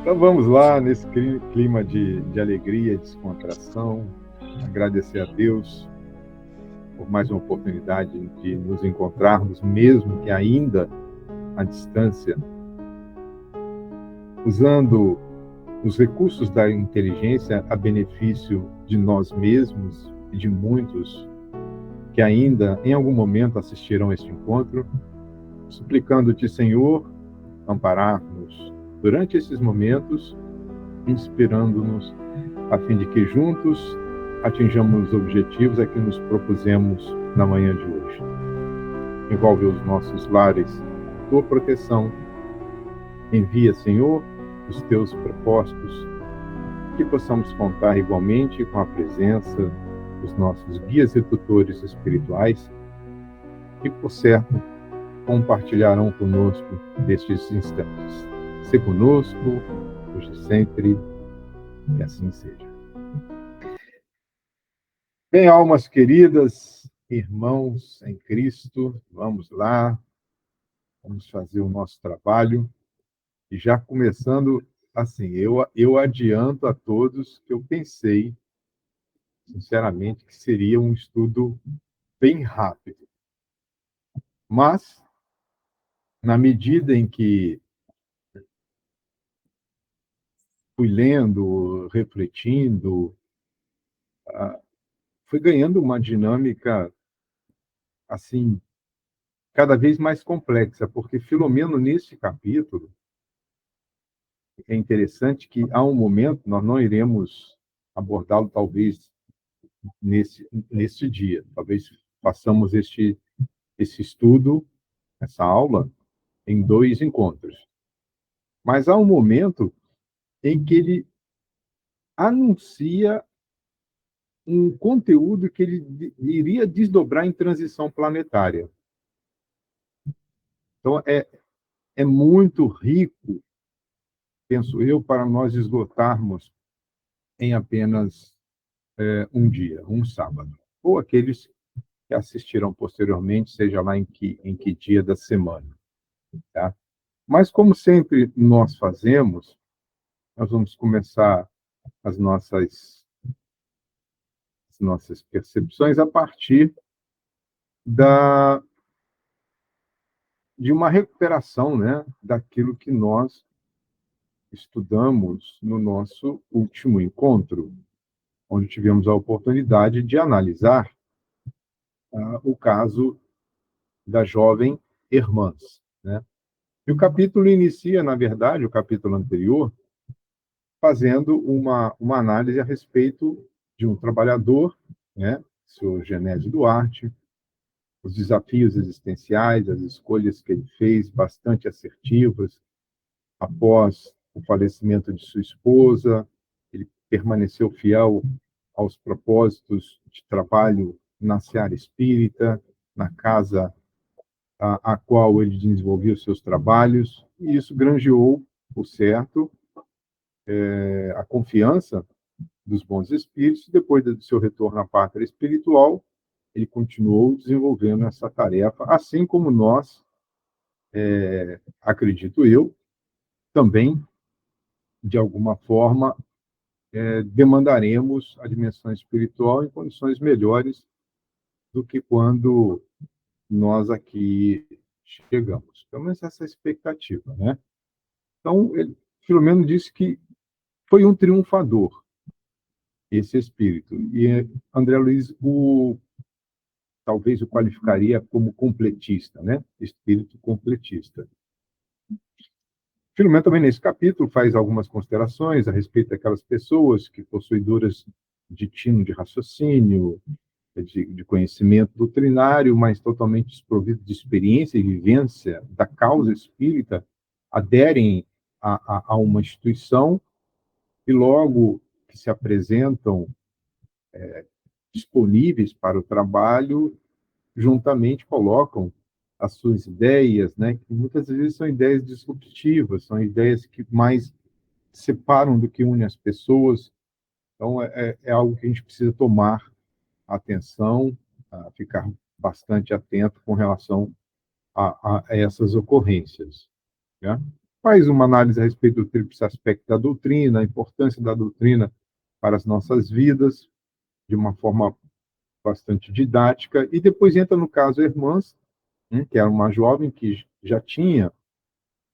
Então vamos lá, nesse clima de alegria e descontração, agradecer a Deus por mais uma oportunidade de nos encontrarmos, mesmo que ainda à distância, usando os recursos da inteligência a benefício de nós mesmos e de muitos que ainda em algum momento assistirão a este encontro, suplicando-te, Senhor, amparar-nos durante esses momentos, inspirando-nos a fim de que juntos atinjamos os objetivos a que nos propusemos na manhã de hoje. Envolve os nossos lares, tua proteção. Envia, Senhor, os teus propósitos, que possamos contar igualmente com a presença dos nossos guias e tutores espirituais, que, por certo, compartilharão conosco destes instantes. Se conosco, hoje e sempre, que assim seja. Bem, almas queridas, irmãos em Cristo, vamos lá, vamos fazer o nosso trabalho. E já começando assim, eu adianto a todos que eu pensei, sinceramente, que seria um estudo bem rápido. Mas, na medida em que fui lendo, refletindo, fui ganhando uma dinâmica, assim, cada vez mais complexa, porque Filomeno, nesse capítulo, é interessante que há um momento, nós não iremos abordá-lo talvez nesse dia, talvez façamos esse estudo, essa aula, em 2 encontros. Mas há um momento em que ele anuncia um conteúdo que ele iria desdobrar em transição planetária. Então, é muito rico, penso eu, para nós esgotarmos em apenas um dia, um sábado. Ou aqueles que assistirão posteriormente, seja lá em que dia da semana. Tá? Mas, como sempre nós fazemos, nós vamos começar as nossas percepções a partir de uma recuperação, né, daquilo que nós estudamos no nosso último encontro, onde tivemos a oportunidade de analisar o caso da jovem Hermãs, né? E o capítulo inicia, na verdade, o capítulo anterior, fazendo uma análise a respeito de um trabalhador, né, o senhor Genésio Duarte, os desafios existenciais, as escolhas que ele fez, bastante assertivas, após o falecimento de sua esposa, ele permaneceu fiel aos propósitos de trabalho na seara espírita, na casa a qual ele desenvolvia os seus trabalhos, e isso granjeou, por certo, a confiança dos bons espíritos. Depois do seu retorno à pátria espiritual, ele continuou desenvolvendo essa tarefa, assim como nós, acredito eu, também, de alguma forma, demandaremos a dimensão espiritual em condições melhores do que quando nós aqui chegamos. Pelo menos essa é a expectativa, né? Então, Filomeno disse que foi um triunfador, esse espírito. E André Luiz talvez o qualificaria como completista, né? Espírito completista. Filomeno também, nesse capítulo, faz algumas considerações a respeito daquelas pessoas que possuidoras de tino de raciocínio, de conhecimento doutrinário, mas totalmente desprovido de experiência e vivência da causa espírita, aderem a uma instituição e logo que se apresentam disponíveis para o trabalho, juntamente colocam as suas ideias, né, que muitas vezes são ideias disruptivas, são ideias que mais separam do que unem as pessoas. Então, é algo que a gente precisa tomar atenção, ficar bastante atento com relação a essas ocorrências. Né? faz uma análise a respeito do tríplice aspecto da doutrina, a importância da doutrina para as nossas vidas, de uma forma bastante didática, e depois entra no caso Hermãs, que era uma jovem que já tinha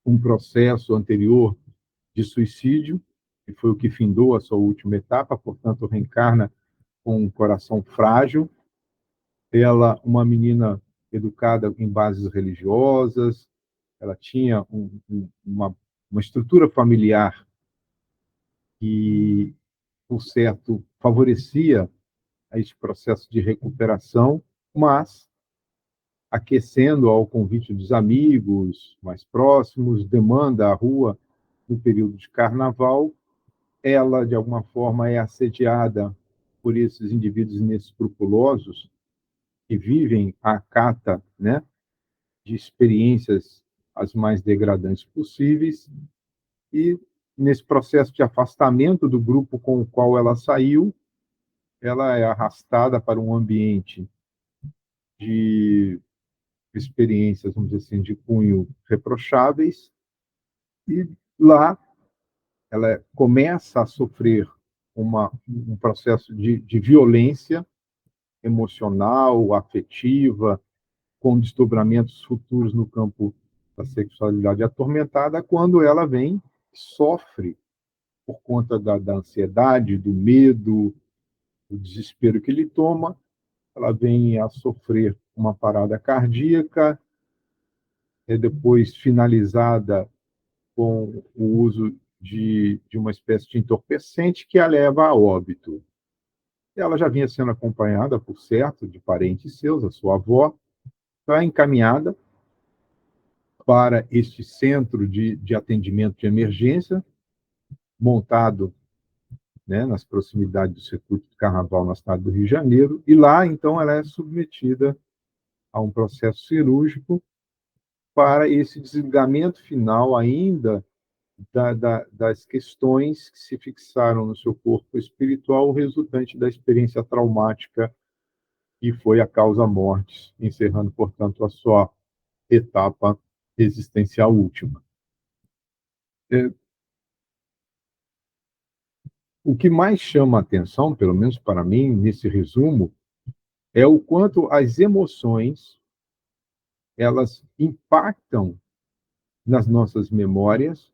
um processo anterior de suicídio, que foi o que findou a sua última etapa, portanto, reencarna com um coração frágil. Ela, uma menina educada em bases religiosas, ela tinha uma estrutura familiar que, por certo, favorecia esse processo de recuperação, mas aquecendo ao convite dos amigos mais próximos, demanda a rua no período de carnaval, ela, de alguma forma, é assediada por esses indivíduos inescrupulosos que vivem à cata, né, de experiências as mais degradantes possíveis, e nesse processo de afastamento do grupo com o qual ela saiu, ela é arrastada para um ambiente de experiências, vamos dizer assim, de cunho reprocháveis, e lá ela começa a sofrer um processo de violência emocional, afetiva, com desdobramentos futuros no campo da sexualidade atormentada, quando ela vem, sofre por conta da ansiedade, do medo, do desespero que lhe toma, ela vem a sofrer uma parada cardíaca, é depois finalizada com o uso de uma espécie de entorpecente que a leva a óbito. Ela já vinha sendo acompanhada, por certo, de parentes seus, a sua avó, está encaminhada para este centro de atendimento de emergência, montado, né, nas proximidades do circuito de carnaval na cidade do Rio de Janeiro, e lá, então, ela é submetida a um processo cirúrgico para esse desligamento final ainda das questões que se fixaram no seu corpo espiritual, resultante da experiência traumática que foi a causa-morte, encerrando, portanto, a sua etapa existencial última. O que mais chama a atenção, pelo menos para mim, nesse resumo, é o quanto as emoções elas impactam nas nossas memórias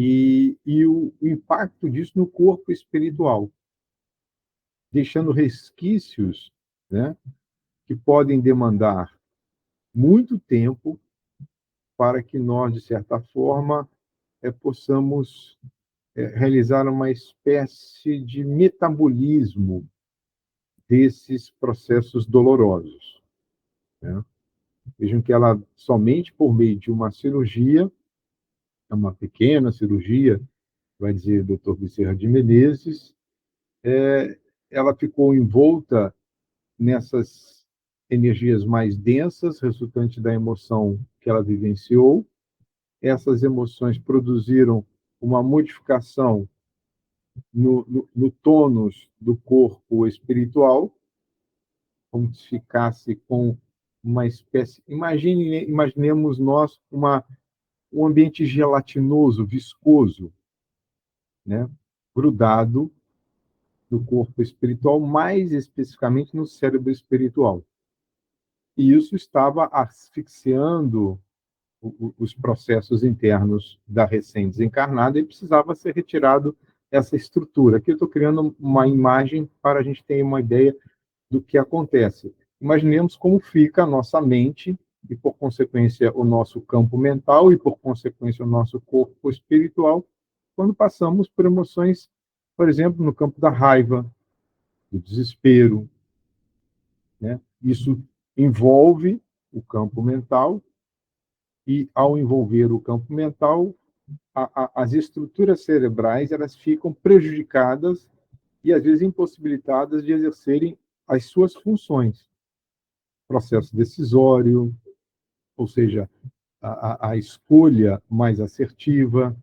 e o impacto disso no corpo espiritual, deixando resquícios, né, que podem demandar muito tempo para que nós, de certa forma, possamos realizar uma espécie de metabolismo desses processos dolorosos, né? Vejam que ela, somente por meio de uma cirurgia, é uma pequena cirurgia, vai dizer o doutor Bezerra de Menezes, ela ficou envolta nessas energias mais densas, resultante da emoção que ela vivenciou. Essas emoções produziram uma modificação no tônus do corpo espiritual, como se ficasse com uma espécie. Imaginemos nós um ambiente gelatinoso, viscoso, né, grudado no corpo espiritual, mais especificamente no cérebro espiritual. E isso estava asfixiando os processos internos da recém-desencarnada e precisava ser retirado essa estrutura. Aqui eu estou criando uma imagem para a gente ter uma ideia do que acontece. Imaginemos como fica a nossa mente e, por consequência, o nosso campo mental e, por consequência, o nosso corpo espiritual, quando passamos por emoções, por exemplo, no campo da raiva, do desespero, né? Isso envolve o campo mental e, ao envolver o campo mental, as estruturas cerebrais elas ficam prejudicadas e, às vezes, impossibilitadas de exercerem as suas funções. Processo decisório, ou seja, a escolha mais assertiva,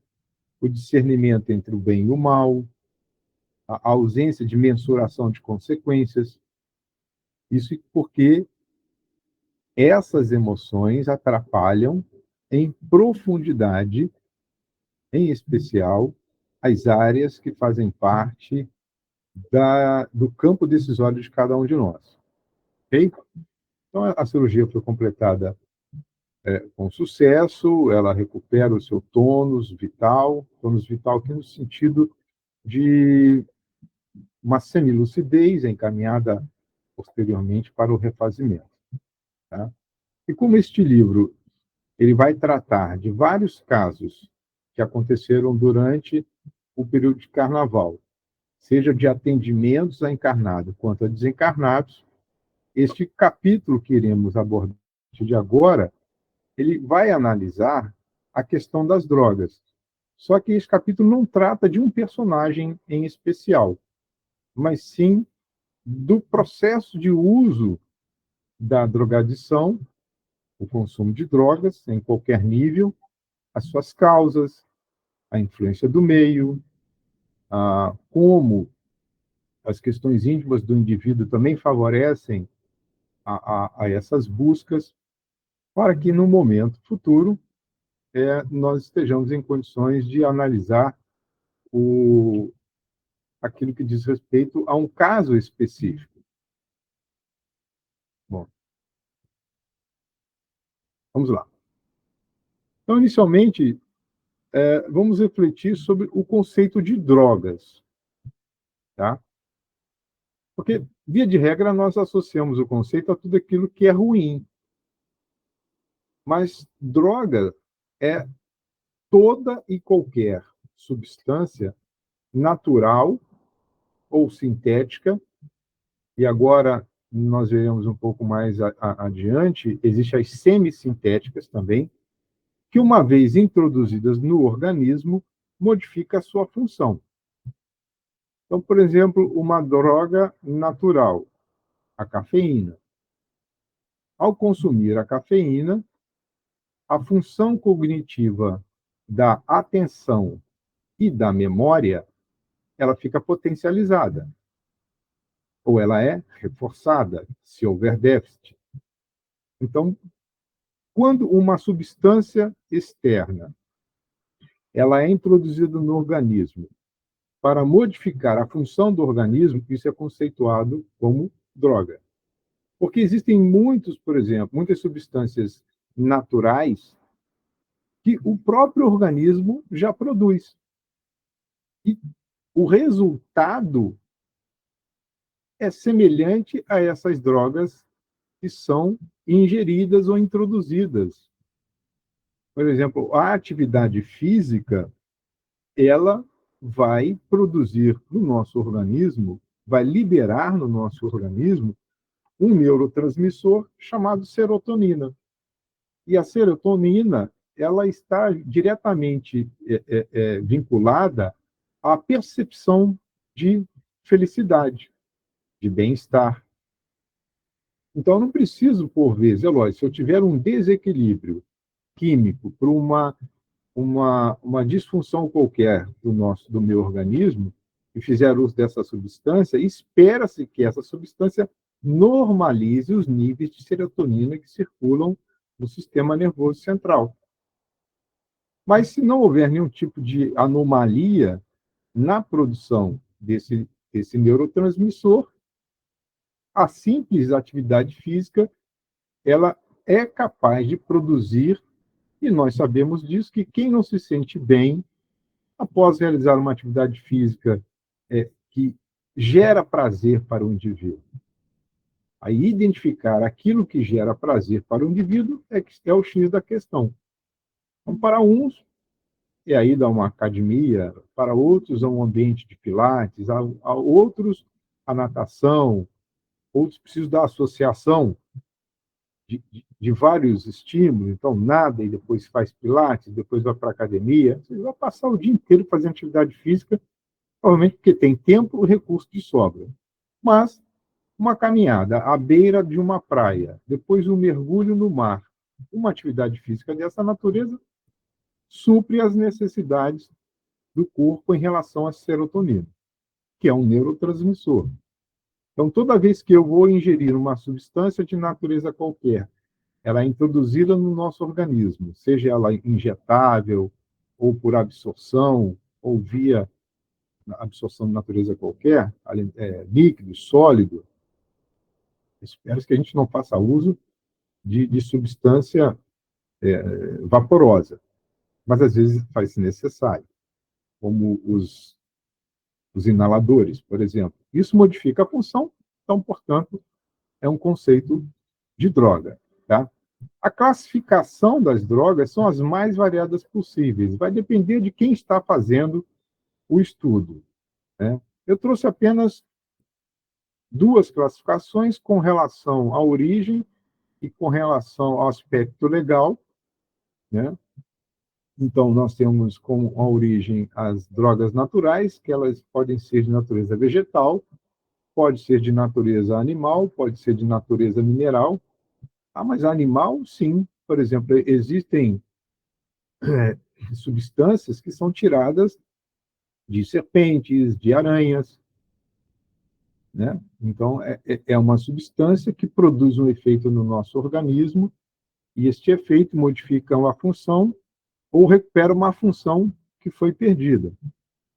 o discernimento entre o bem e o mal, a ausência de mensuração de consequências. Isso porque essas emoções atrapalham em profundidade, em especial, as áreas que fazem parte do campo decisório de cada um de nós. Ok? Então, a cirurgia foi completada com sucesso, ela recupera o seu tônus vital aqui no sentido de uma semilucidez encaminhada posteriormente para o refazimento. Tá? E como este livro ele vai tratar de vários casos que aconteceram durante o período de carnaval, seja de atendimentos a encarnados quanto a desencarnados, este capítulo que iremos abordar a partir de agora, ele vai analisar a questão das drogas. Só que esse capítulo não trata de um personagem em especial, mas sim do processo de uso da drogadição, o consumo de drogas em qualquer nível, as suas causas, a influência do meio, como as questões íntimas do indivíduo também favorecem a essas buscas, para que no momento futuro nós estejamos em condições de analisar aquilo que diz respeito a um caso específico. Bom, vamos lá. Então, inicialmente, vamos refletir sobre o conceito de drogas, tá? Porque, via de regra, nós associamos o conceito a tudo aquilo que é ruim. Mas droga é toda e qualquer substância natural ou sintética, e agora nós veremos um pouco mais adiante, existem as semissintéticas também, que uma vez introduzidas no organismo, modifica a sua função. Então, por exemplo, uma droga natural, a cafeína. Ao consumir a cafeína, a função cognitiva da atenção e da memória, ela fica potencializada, ou ela é reforçada, se houver déficit. Então, quando uma substância externa ela é introduzida no organismo para modificar a função do organismo, isso é conceituado como droga. Porque existem por exemplo, muitas substâncias naturais que o próprio organismo já produz. E o resultado é semelhante a essas drogas que são ingeridas ou introduzidas. Por exemplo, a atividade física, ela vai produzir no nosso organismo, vai liberar no nosso organismo um neurotransmissor chamado serotonina. E a serotonina, ela está diretamente vinculada à percepção de felicidade, de bem-estar. Então, eu não preciso, por vezes, lógico, se eu tiver um desequilíbrio químico por uma disfunção qualquer do meu organismo, e fizer uso dessa substância, espera-se que essa substância normalize os níveis de serotonina que circulam no sistema nervoso central. Mas se não houver nenhum tipo de anomalia na produção desse neurotransmissor, a simples atividade física ela é capaz de produzir, e nós sabemos disso, que quem não se sente bem após realizar uma atividade física que gera prazer para o indivíduo. Aí, identificar aquilo que gera prazer para o indivíduo é o X da questão. Então, para uns, é a ida a uma academia, para outros, a um ambiente de pilates, a outros, a natação, outros precisam da associação de vários estímulos, então nada e depois faz pilates, depois vai para a academia, você vai passar o dia inteiro fazendo atividade física, provavelmente porque tem tempo e recurso de sobra. Mas uma caminhada à beira de uma praia, depois um mergulho no mar, uma atividade física dessa natureza supre as necessidades do corpo em relação à serotonina, que é um neurotransmissor. Então, toda vez que eu vou ingerir uma substância de natureza qualquer ela é introduzida no nosso organismo, seja ela injetável, ou por absorção, ou via absorção de natureza qualquer, líquido, sólido, espero que a gente não faça uso de substância vaporosa, mas às vezes faz-se necessário, como os inaladores, por exemplo. Isso modifica a função, então, portanto, é um conceito de droga. Tá? A classificação das drogas são as mais variadas possíveis, vai depender de quem está fazendo o estudo. Né? Eu trouxe apenas duas classificações com relação à origem e com relação ao aspecto legal. Né? Então, nós temos como a origem as drogas naturais, que elas podem ser de natureza vegetal, pode ser de natureza animal, pode ser de natureza mineral. Ah, mas animal, sim. Por exemplo, existem substâncias que são tiradas de serpentes, de aranhas. Né? Então, é uma substância que produz um efeito no nosso organismo, e este efeito modifica uma função ou recupera uma função que foi perdida.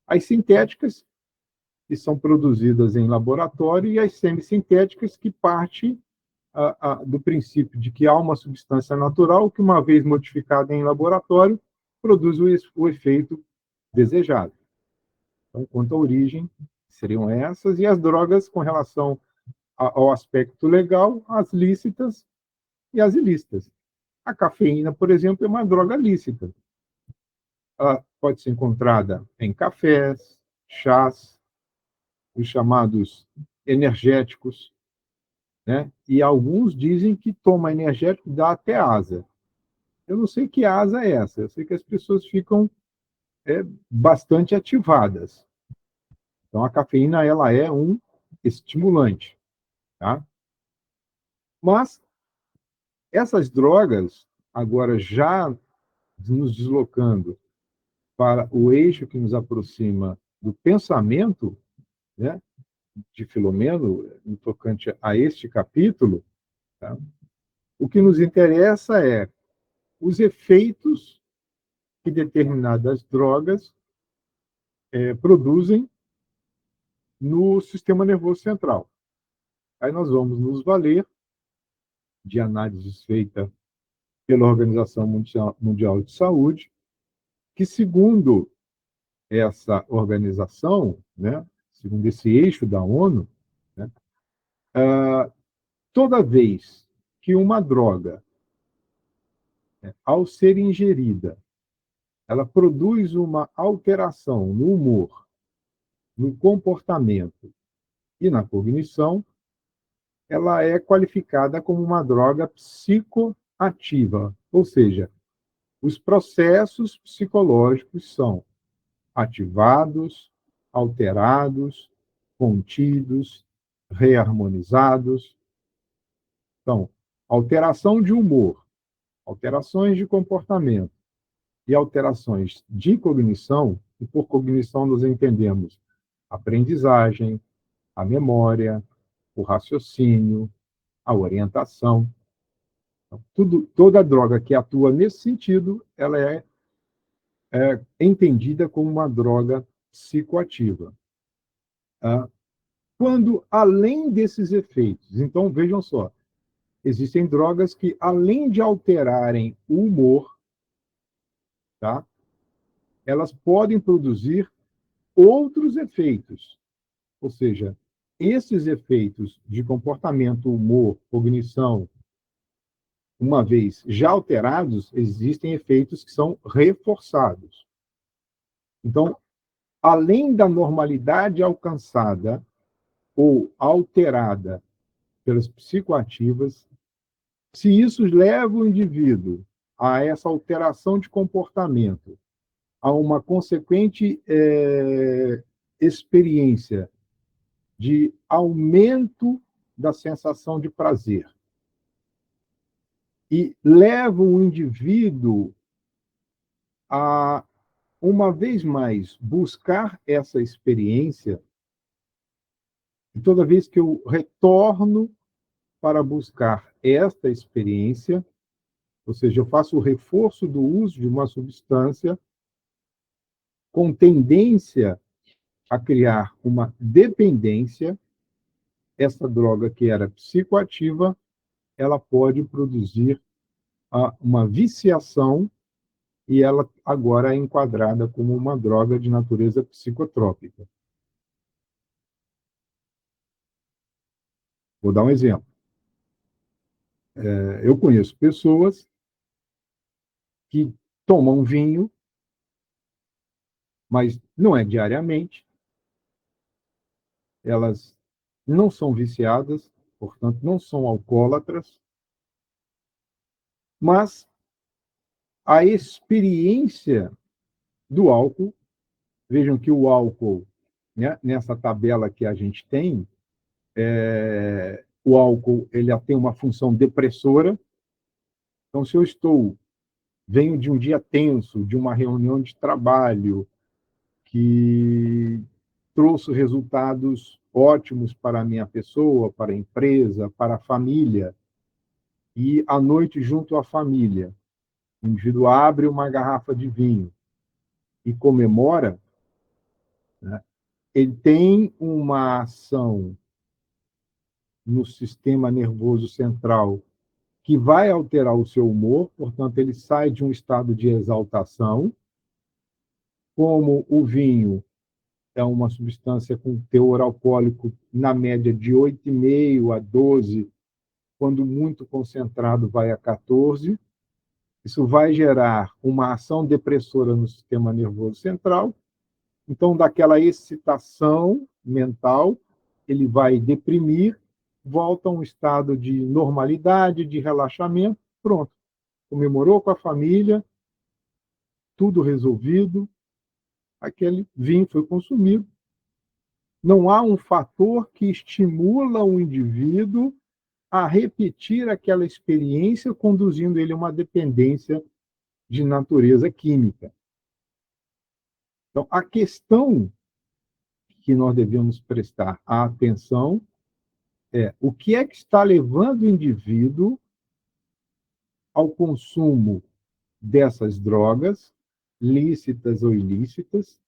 As sintéticas, que são produzidas em laboratório, e as semissintéticas, que partem do princípio de que há uma substância natural que, uma vez modificada em laboratório, produz o efeito desejado. Então, quanto à origem, seriam essas, e as drogas com relação ao aspecto legal, as lícitas e as ilícitas. A cafeína, por exemplo, é uma droga lícita. Ela pode ser encontrada em cafés, chás, os chamados energéticos, né? E alguns dizem que tomar energético dá até asa. Eu não sei que asa é essa, eu sei que as pessoas ficam bastante ativadas. Então, a cafeína ela é um estimulante. Tá? Mas essas drogas, agora já nos deslocando para o eixo que nos aproxima do pensamento, né, de Filomeno, no tocante a este capítulo, tá? O que nos interessa é os efeitos que determinadas drogas produzem no sistema nervoso central. Aí nós vamos nos valer de análises feitas pela Organização Mundial de Saúde, que, segundo essa organização, né, segundo esse eixo da ONU, né, toda vez que uma droga, ao ser ingerida, ela produz uma alteração no humor, no comportamento e na cognição, ela é qualificada como uma droga psicoativa, ou seja, os processos psicológicos são ativados, alterados, contidos, reharmonizados. Então, alteração de humor, alterações de comportamento e alterações de cognição, e por cognição nós entendemos a aprendizagem, a memória, o raciocínio, a orientação. Então, toda droga que atua nesse sentido, ela é entendida como uma droga psicoativa. Quando, além desses efeitos, então vejam só, existem drogas que, além de alterarem o humor, tá, elas podem produzir outros efeitos. Ou seja, esses efeitos de comportamento, humor, cognição, uma vez já alterados, existem efeitos que são reforçados. Então, além da normalidade alcançada ou alterada pelas psicoativas, se isso leva o indivíduo a essa alteração de comportamento, a uma consequente experiência de aumento da sensação de prazer, e leva o indivíduo a, uma vez mais, buscar essa experiência, e toda vez que eu retorno para buscar esta experiência, Ou seja, eu faço o reforço do uso de uma substância com tendência a criar uma dependência. Essa droga que era psicoativa, ela pode produzir uma viciação e ela agora é enquadrada como uma droga de natureza psicotrópica. Vou dar um exemplo. Eu conheço pessoas que tomam vinho, mas não é diariamente, elas não são viciadas, portanto, não são alcoólatras, mas a experiência do álcool, vejam que o álcool, né, nessa tabela que a gente tem, o álcool ele tem uma função depressora. Então, se eu venho de um dia tenso, de uma reunião de trabalho que trouxe resultados ótimos para a minha pessoa, para a empresa, para a família, e à noite, junto à família, o indivíduo abre uma garrafa de vinho e comemora, né, ele tem uma ação no sistema nervoso central que vai alterar o seu humor, portanto, ele sai de um estado de exaltação. Como o vinho é uma substância com teor alcoólico na média de 8,5 a 12, quando muito concentrado vai a 14, isso vai gerar uma ação depressora no sistema nervoso central. Então, daquela excitação mental, ele vai deprimir, volta a um estado de normalidade, de relaxamento, pronto. Comemorou com a família, tudo resolvido, aquele vinho foi consumido. Não há um fator que estimula o indivíduo a repetir aquela experiência, conduzindo ele a uma dependência de natureza química. Então, a questão que nós devemos prestar atenção é o que é que está levando o indivíduo ao consumo dessas drogas, lícitas ou ilícitas,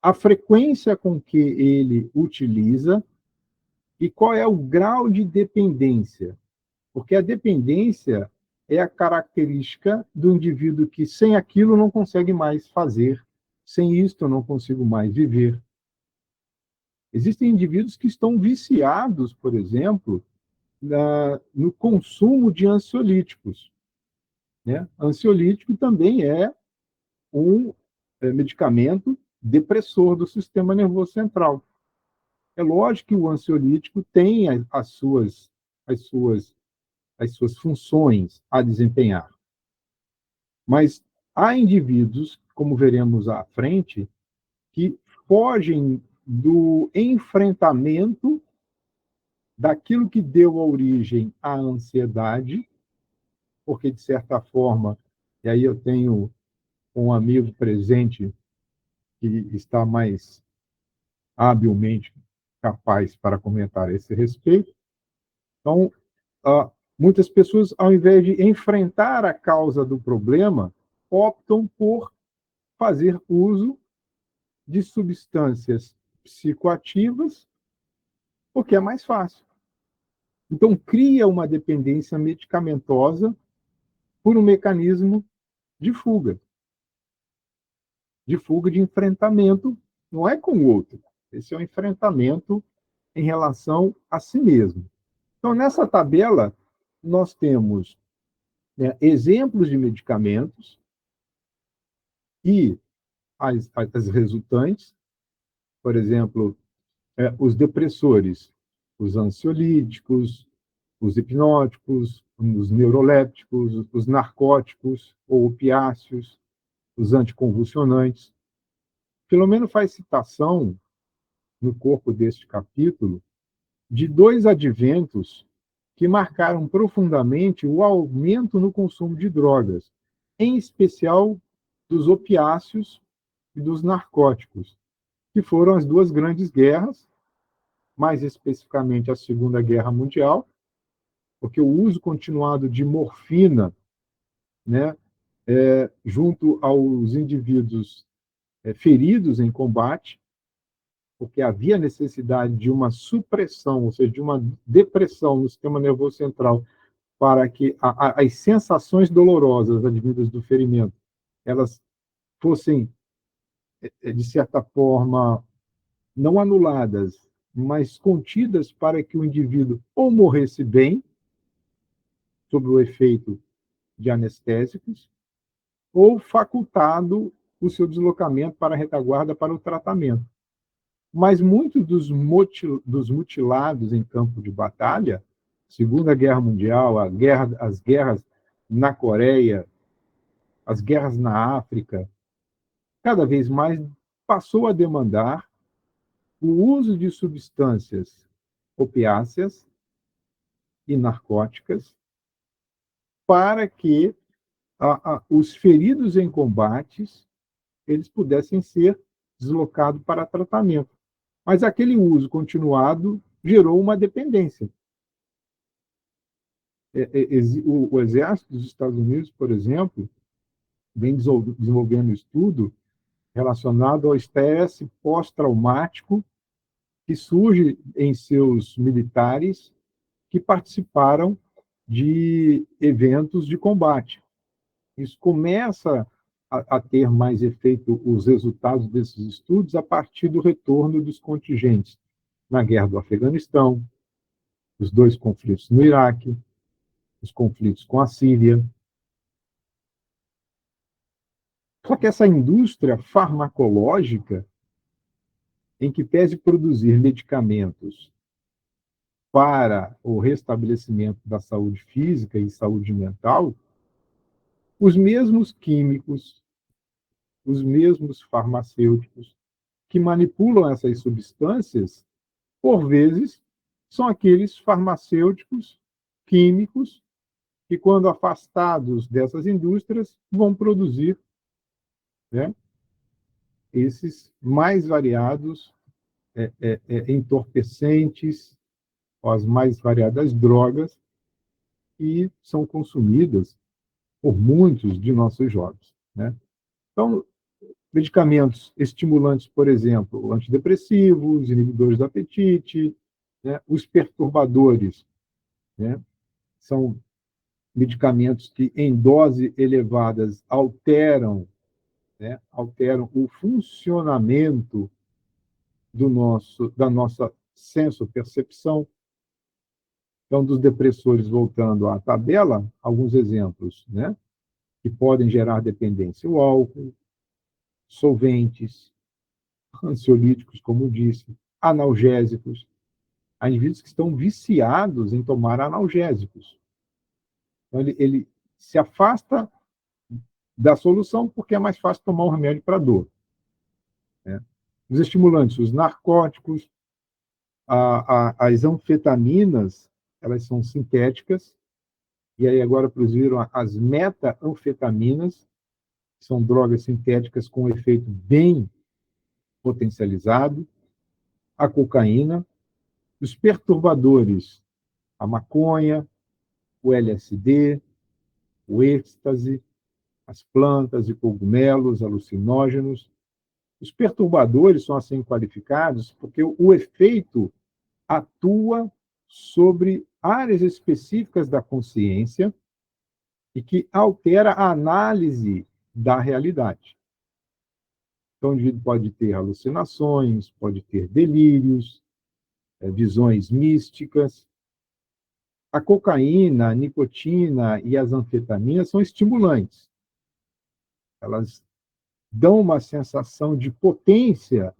a frequência com que ele utiliza e qual é o grau de dependência. Porque a dependência é a característica do indivíduo que sem aquilo não consegue mais fazer, sem isto eu não consigo mais viver. Existem indivíduos que estão viciados, por exemplo, no consumo de ansiolíticos, né? Ansiolítico também é um medicamento depressor do sistema nervoso central. É lógico que o ansiolítico tem as suas funções a desempenhar, mas há indivíduos, como veremos à frente, que fogem do enfrentamento daquilo que deu origem à ansiedade, porque, de certa forma, e aí eu tenho um amigo presente que está mais habilmente capaz para comentar a esse respeito. Então, muitas pessoas, ao invés de enfrentar a causa do problema, optam por fazer uso de substâncias psicoativas, porque é mais fácil. Então, cria uma dependência medicamentosa por um mecanismo de fuga de enfrentamento, não é com o outro. Esse é um enfrentamento em relação a si mesmo. Então, nessa tabela, nós temos, né, exemplos de medicamentos e as resultantes, por exemplo, os depressores, os ansiolíticos, os hipnóticos, os neurolépticos, os narcóticos ou opiáceos, os anticonvulsionantes. Filomeno faz citação, no corpo deste capítulo, de dois adventos que marcaram profundamente o aumento no consumo de drogas, em especial dos opiáceos e dos narcóticos, que foram as duas grandes guerras, mais especificamente a Segunda Guerra Mundial, porque o uso continuado de morfina né, junto aos indivíduos feridos em combate, porque havia necessidade de uma supressão, ou seja, de uma depressão no sistema nervoso central, para que as sensações dolorosas advindas do ferimento elas fossem, de certa forma, não anuladas, mas contidas para que o indivíduo ou morresse bem, sob o efeito de anestésicos, ou facultado o seu deslocamento para a retaguarda para o tratamento. Mas muitos dos mutilados em campo de batalha, Segunda Guerra Mundial, as guerras na Coreia, as guerras na África, cada vez mais passou a demandar o uso de substâncias opiáceas e narcóticas para que os feridos em combates eles pudessem ser deslocados para tratamento. Mas aquele uso continuado gerou uma dependência. O Exército dos Estados Unidos, por exemplo, vem desenvolvendo um estudo relacionado ao estresse pós-traumático que surge em seus militares que participaram de eventos de combate. Isso começa a ter mais efeito, os resultados desses estudos, a partir do retorno dos contingentes na guerra do Afeganistão, os dois conflitos no Iraque, os conflitos com a Síria. Só que essa indústria farmacológica, em que pese produzir medicamentos para o restabelecimento da saúde física e saúde mental, os mesmos químicos, os mesmos farmacêuticos que manipulam essas substâncias, por vezes, são aqueles farmacêuticos químicos que, quando afastados dessas indústrias, vão produzir, né, esses mais variados entorpecentes, as mais variadas drogas, que são consumidas por muitos de nossos jovens, né? Então, medicamentos estimulantes, por exemplo, antidepressivos, inibidores do apetite, né? Os perturbadores, né? São medicamentos que, em doses elevadas, alteram, né? Alteram o funcionamento da nossa senso-percepção. Então, dos depressores, voltando à tabela, alguns exemplos, né? Que podem gerar dependência: o álcool, solventes, ansiolíticos, como eu disse, analgésicos. Há indivíduos que estão viciados em tomar analgésicos. Então, ele se afasta da solução porque é mais fácil tomar um remédio para dor, né? Os estimulantes, os narcóticos, as anfetaminas, elas são sintéticas, e aí agora produziram as metanfetaminas, que são drogas sintéticas com efeito bem potencializado, a cocaína, os perturbadores, a maconha, o LSD, o êxtase, as plantas e cogumelos alucinógenos. Os perturbadores são assim qualificados porque o efeito atua sobre áreas específicas da consciência e que altera a análise da realidade. Então, o indivíduo pode ter alucinações, pode ter delírios, visões místicas. A cocaína, a nicotina e as anfetaminas são estimulantes. Elas dão uma sensação de potência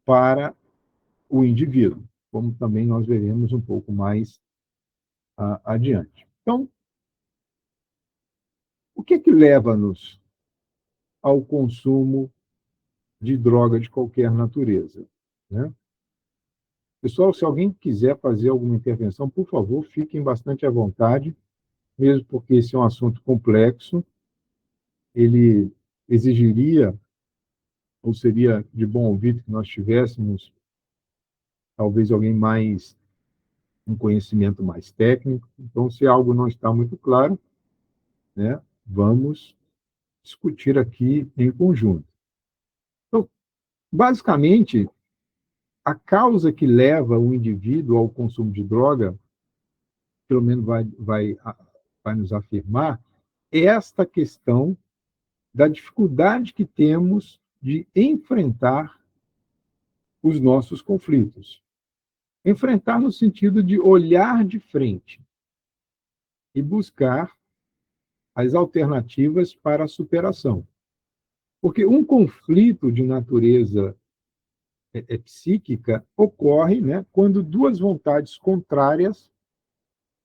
para o indivíduo, como também nós veremos um pouco mais adiante. Então, o que leva-nos ao consumo de droga de qualquer natureza, né? Pessoal, se alguém quiser fazer alguma intervenção, por favor, fiquem bastante à vontade, mesmo porque esse é um assunto complexo, ele exigiria, ou seria de bom ouvido que nós tivéssemos, talvez alguém mais, um conhecimento mais técnico. Então, se algo não está muito claro, né, vamos discutir aqui em conjunto. Então, basicamente, a causa que leva o indivíduo ao consumo de droga, pelo menos vai nos afirmar, é esta questão da dificuldade que temos de enfrentar os nossos conflitos. Enfrentar no sentido de olhar de frente e buscar as alternativas para a superação. Porque um conflito de natureza psíquica ocorre, né, quando duas vontades contrárias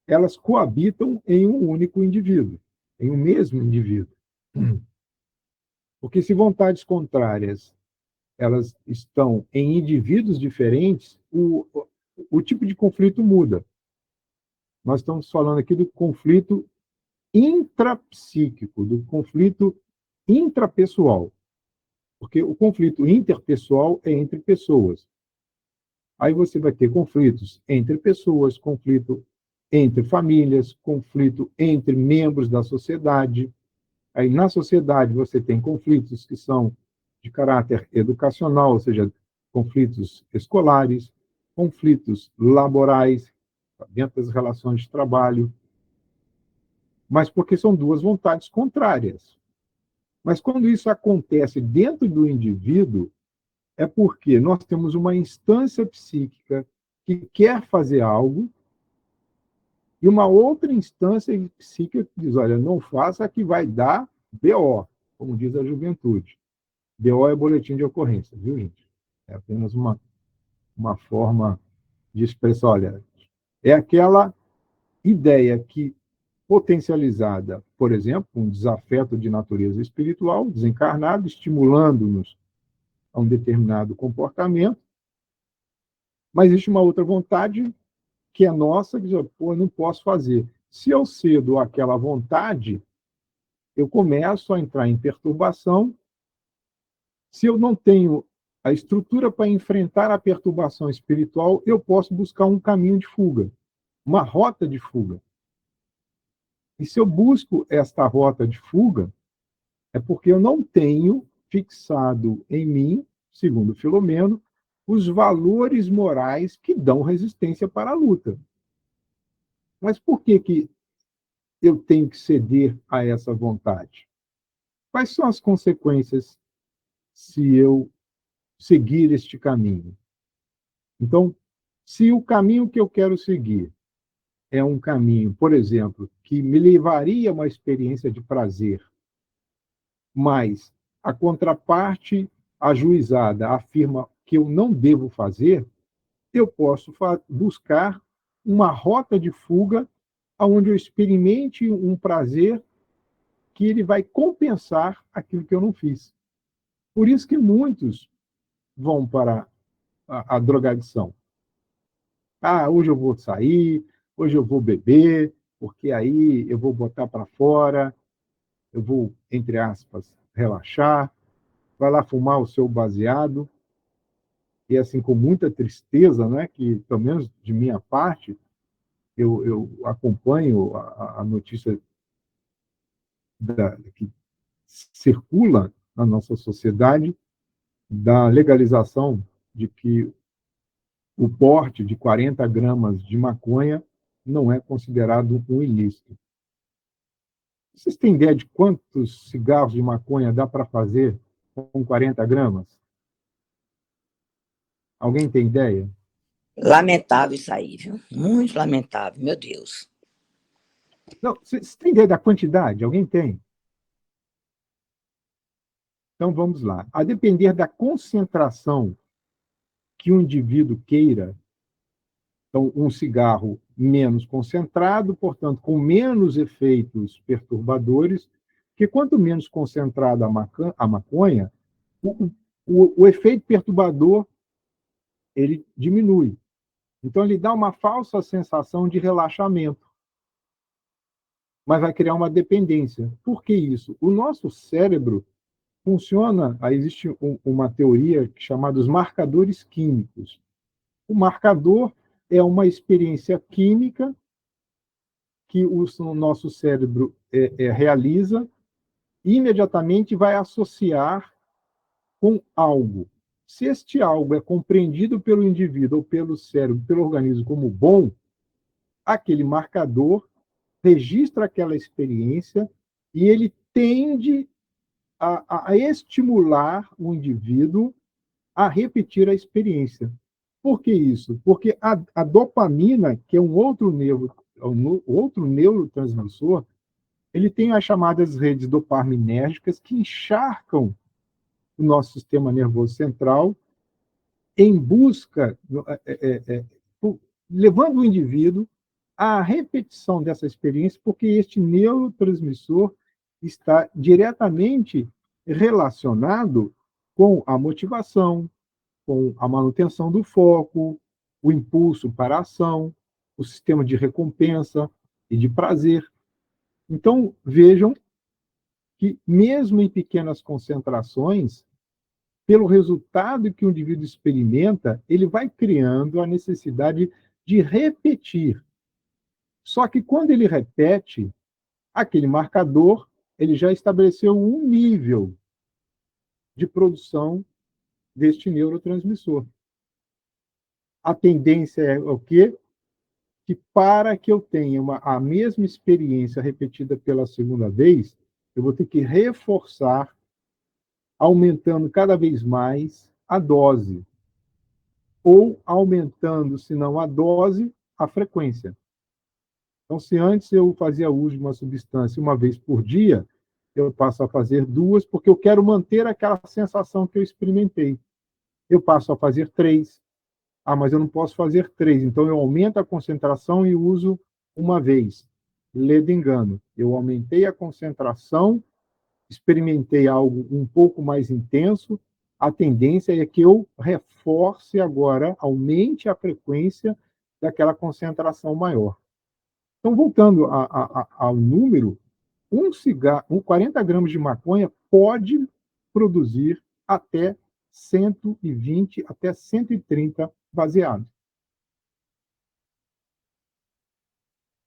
elas coabitam em um único indivíduo, em um mesmo indivíduo. Porque se vontades contrárias elas estão em indivíduos diferentes, o tipo de conflito muda. Nós estamos falando aqui do conflito intrapsíquico, do conflito intrapessoal. Porque o conflito interpessoal é entre pessoas. Aí você vai ter conflitos entre pessoas, conflito entre famílias, conflito entre membros da sociedade. Aí, na sociedade, você tem conflitos que são de caráter educacional, ou seja, conflitos escolares, conflitos laborais, dentro das relações de trabalho, mas porque são duas vontades contrárias. Mas quando isso acontece dentro do indivíduo, é porque nós temos uma instância psíquica que quer fazer algo e uma outra instância psíquica que diz, olha, não faça que vai dar BO, como diz a juventude. BO é boletim de ocorrência, viu, gente? É apenas uma forma de expressar, olha, é aquela ideia que, potencializada, por exemplo, um desafeto de natureza espiritual, desencarnado, estimulando-nos a um determinado comportamento, mas existe uma outra vontade que é nossa, que diz, pô, eu não posso fazer. Se eu cedo àquela vontade, eu começo a entrar em perturbação. Se eu não tenho a estrutura para enfrentar a perturbação espiritual, eu posso buscar um caminho de fuga, uma rota de fuga. E se eu busco esta rota de fuga, é porque eu não tenho fixado em mim, segundo Filomeno, os valores morais que dão resistência para a luta. Mas por que eu tenho que ceder a essa vontade? Quais são as consequências se eu seguir este caminho? Então, se o caminho que eu quero seguir é um caminho, por exemplo, que me levaria a uma experiência de prazer, mas a contraparte ajuizada afirma que eu não devo fazer, eu posso buscar uma rota de fuga onde eu experimente um prazer que ele vai compensar aquilo que eu não fiz. Por isso que muitos vão para a drogadição. Ah, hoje eu vou sair, hoje eu vou beber, porque aí eu vou botar para fora, eu vou, entre aspas, relaxar, vai lá fumar o seu baseado, e assim, com muita tristeza, né, que, pelo menos de minha parte, eu acompanho a notícia que circula na nossa sociedade da legalização de que o porte de 40 gramas de maconha não é considerado um ilícito. Vocês têm ideia de quantos cigarros de maconha dá para fazer com 40 gramas? Alguém tem ideia? Lamentável isso aí, viu? Muito lamentável, meu Deus. Não, vocês têm ideia da quantidade? Alguém tem? Então vamos lá. A depender da concentração que o indivíduo queira, então um cigarro menos concentrado, portanto, com menos efeitos perturbadores, que quanto menos concentrada a maconha, o efeito perturbador ele diminui. Então, ele dá uma falsa sensação de relaxamento, mas vai criar uma dependência. Por que isso? O nosso cérebro funciona, existe uma teoria chamada os marcadores químicos. O marcador é uma experiência química que o nosso cérebro realiza, imediatamente vai associar com algo. Se este algo é compreendido pelo indivíduo ou pelo cérebro, pelo organismo como bom, aquele marcador registra aquela experiência e ele tende a estimular o indivíduo a repetir a experiência. Por que isso? Porque a dopamina, que é um outro neurotransmissor, ele tem as chamadas redes dopaminérgicas que encharcam o nosso sistema nervoso central em busca, levando o indivíduo à repetição dessa experiência, porque este neurotransmissor está diretamente relacionado com a motivação, com a manutenção do foco, o impulso para a ação, o sistema de recompensa e de prazer. Então, vejam que, mesmo em pequenas concentrações, pelo resultado que o indivíduo experimenta, ele vai criando a necessidade de repetir. Só que quando ele repete, aquele marcador, ele já estabeleceu um nível de produção deste neurotransmissor. A tendência é o quê? Que para que eu tenha a mesma experiência repetida pela segunda vez, eu vou ter que reforçar, aumentando cada vez mais a dose, ou aumentando, se não a dose, a frequência. Então, se antes eu fazia uso de uma substância uma vez por dia, eu passo a fazer duas, porque eu quero manter aquela sensação que eu experimentei. Eu passo a fazer três. Ah, mas eu não posso fazer três, então eu aumento a concentração e uso uma vez. Ledo engano. Eu aumentei a concentração, experimentei algo um pouco mais intenso, a tendência é que eu reforce agora, aumente a frequência daquela concentração maior. Então, voltando ao número, um cigarro, 40 gramas de maconha pode produzir até 120, até 130 baseados.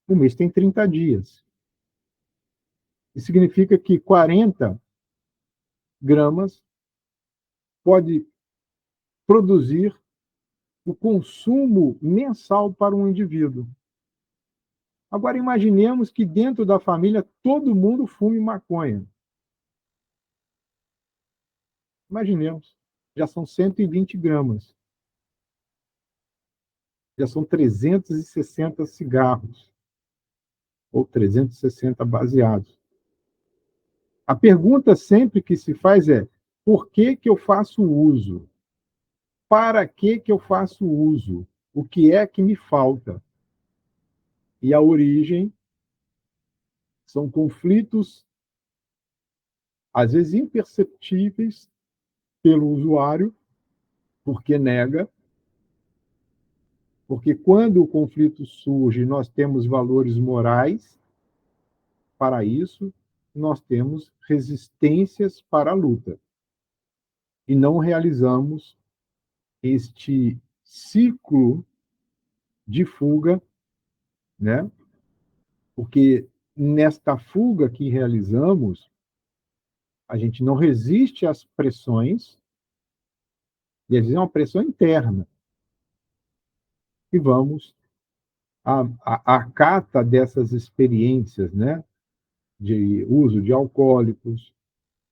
O mês tem 30 dias. Isso significa que 40 gramas pode produzir o consumo mensal para um indivíduo. Agora, imaginemos que dentro da família todo mundo fume maconha. Imaginemos. Já são 120 gramas. Já são 360 cigarros. Ou 360 baseados. A pergunta sempre que se faz é: por que eu faço uso? Para que eu faço uso? O que é que me falta? E a origem são conflitos, às vezes imperceptíveis pelo usuário, porque nega, porque quando o conflito surge, nós temos valores morais para isso, nós temos resistências para a luta. E não realizamos este ciclo de fuga, né? Porque nesta fuga que realizamos, a gente não resiste às pressões, e às vezes é uma pressão interna, e vamos à cata dessas experiências, né? De uso de alcoólicos.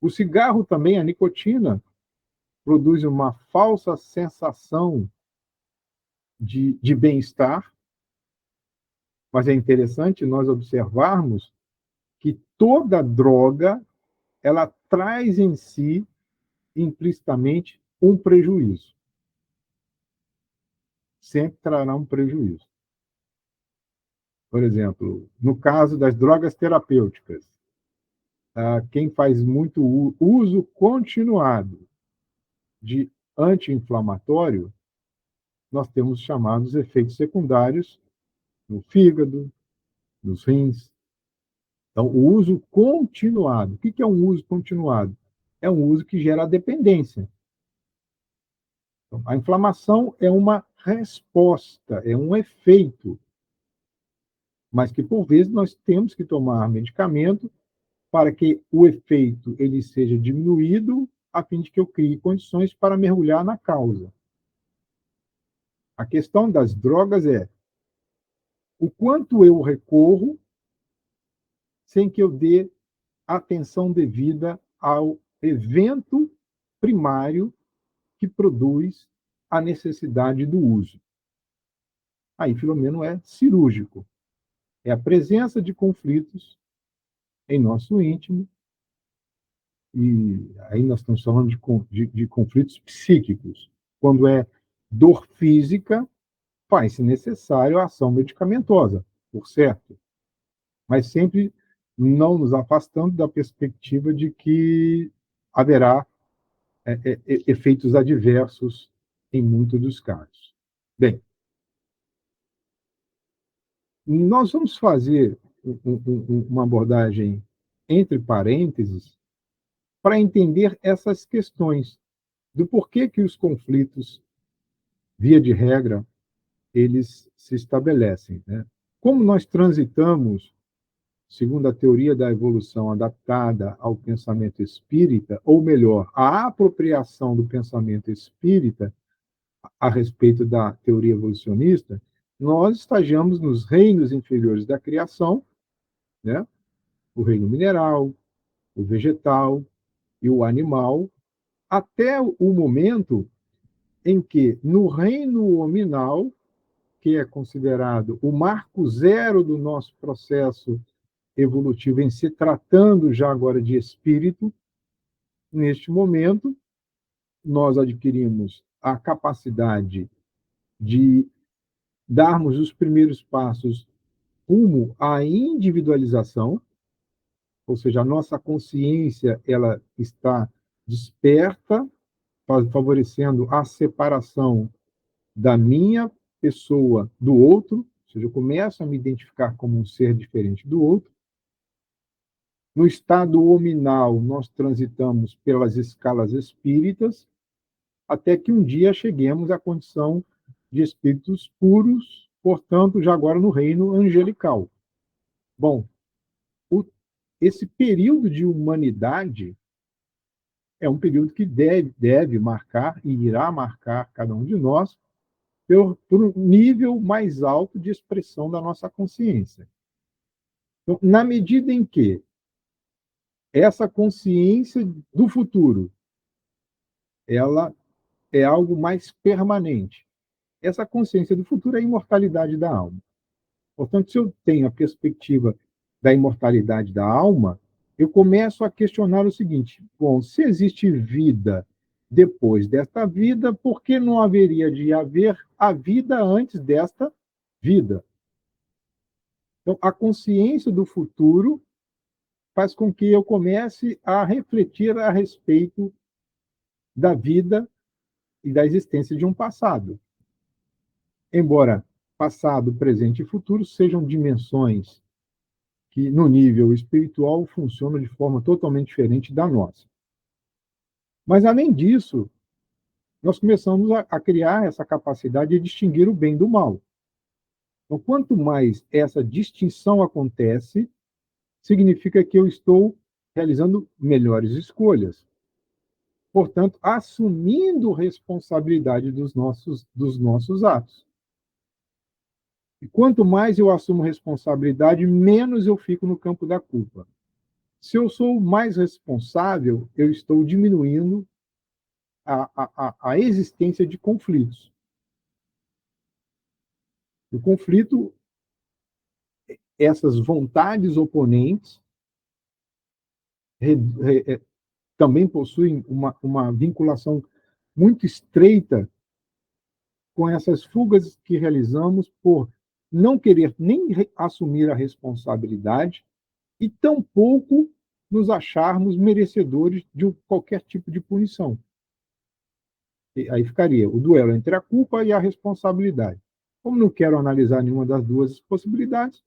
O cigarro também, a nicotina, produz uma falsa sensação de bem-estar, mas é interessante nós observarmos que toda droga ela traz em si implicitamente um prejuízo. Sempre trará um prejuízo. Por exemplo, no caso das drogas terapêuticas, quem faz muito uso continuado de anti-inflamatório, nós temos chamados efeitos secundários no fígado, nos rins. Então, o uso continuado. O que é um uso continuado? É um uso que gera dependência. Então, a inflamação é uma resposta, é um efeito mas que, por vezes, nós temos que tomar medicamento para que o efeito ele seja diminuído, a fim de que eu crie condições para mergulhar na causa. A questão das drogas é o quanto eu recorro sem que eu dê atenção devida ao evento primário que produz a necessidade do uso. Aí, Filomeno é cirúrgico. É a presença de conflitos em nosso íntimo, e aí nós estamos falando de conflitos psíquicos. Quando é dor física, faz-se necessário a ação medicamentosa, por certo, mas sempre não nos afastando da perspectiva de que haverá efeitos adversos em muitos dos casos. Bem, nós vamos fazer uma abordagem entre parênteses para entender essas questões do porquê que os conflitos, via de regra, eles se estabelecem, né? Como nós transitamos, segundo a teoria da evolução adaptada ao pensamento espírita, ou melhor, a apropriação do pensamento espírita a respeito da teoria evolucionista, nós estagiamos nos reinos inferiores da criação, né? O reino mineral, o vegetal e o animal, até o momento em que, no reino hominal, que é considerado o marco zero do nosso processo evolutivo, em se tratando já agora de espírito, neste momento, nós adquirimos a capacidade de darmos os primeiros passos rumo à individualização, ou seja, a nossa consciência ela está desperta, favorecendo a separação da minha pessoa do outro, ou seja, eu começo a me identificar como um ser diferente do outro. No estado hominal, nós transitamos pelas escalas espíritas, até que um dia cheguemos à condição de espíritos puros, portanto, já agora no reino angelical. Bom, esse período de humanidade é um período que deve marcar e irá marcar cada um de nós por um nível mais alto de expressão da nossa consciência. Então, na medida em que essa consciência do futuro ela é algo mais permanente, essa consciência do futuro é a imortalidade da alma. Portanto, se eu tenho a perspectiva da imortalidade da alma, eu começo a questionar o seguinte: bom, se existe vida depois desta vida, por que não haveria de haver a vida antes desta vida? Então, a consciência do futuro faz com que eu comece a refletir a respeito da vida e da existência de um passado. Embora passado, presente e futuro sejam dimensões que, no nível espiritual, funcionam de forma totalmente diferente da nossa. Mas, além disso, nós começamos a criar essa capacidade de distinguir o bem do mal. Então, quanto mais essa distinção acontece, significa que eu estou realizando melhores escolhas. Portanto, assumindo responsabilidade dos nossos atos. E quanto mais eu assumo responsabilidade, menos eu fico no campo da culpa. Se eu sou mais responsável, eu estou diminuindo a existência de conflitos. O conflito, essas vontades oponentes, também possuem uma vinculação muito estreita com essas fugas que realizamos por não querer nem assumir a responsabilidade e tampouco nos acharmos merecedores de qualquer tipo de punição. E aí ficaria o duelo entre a culpa e a responsabilidade. Como não quero analisar nenhuma das duas possibilidades,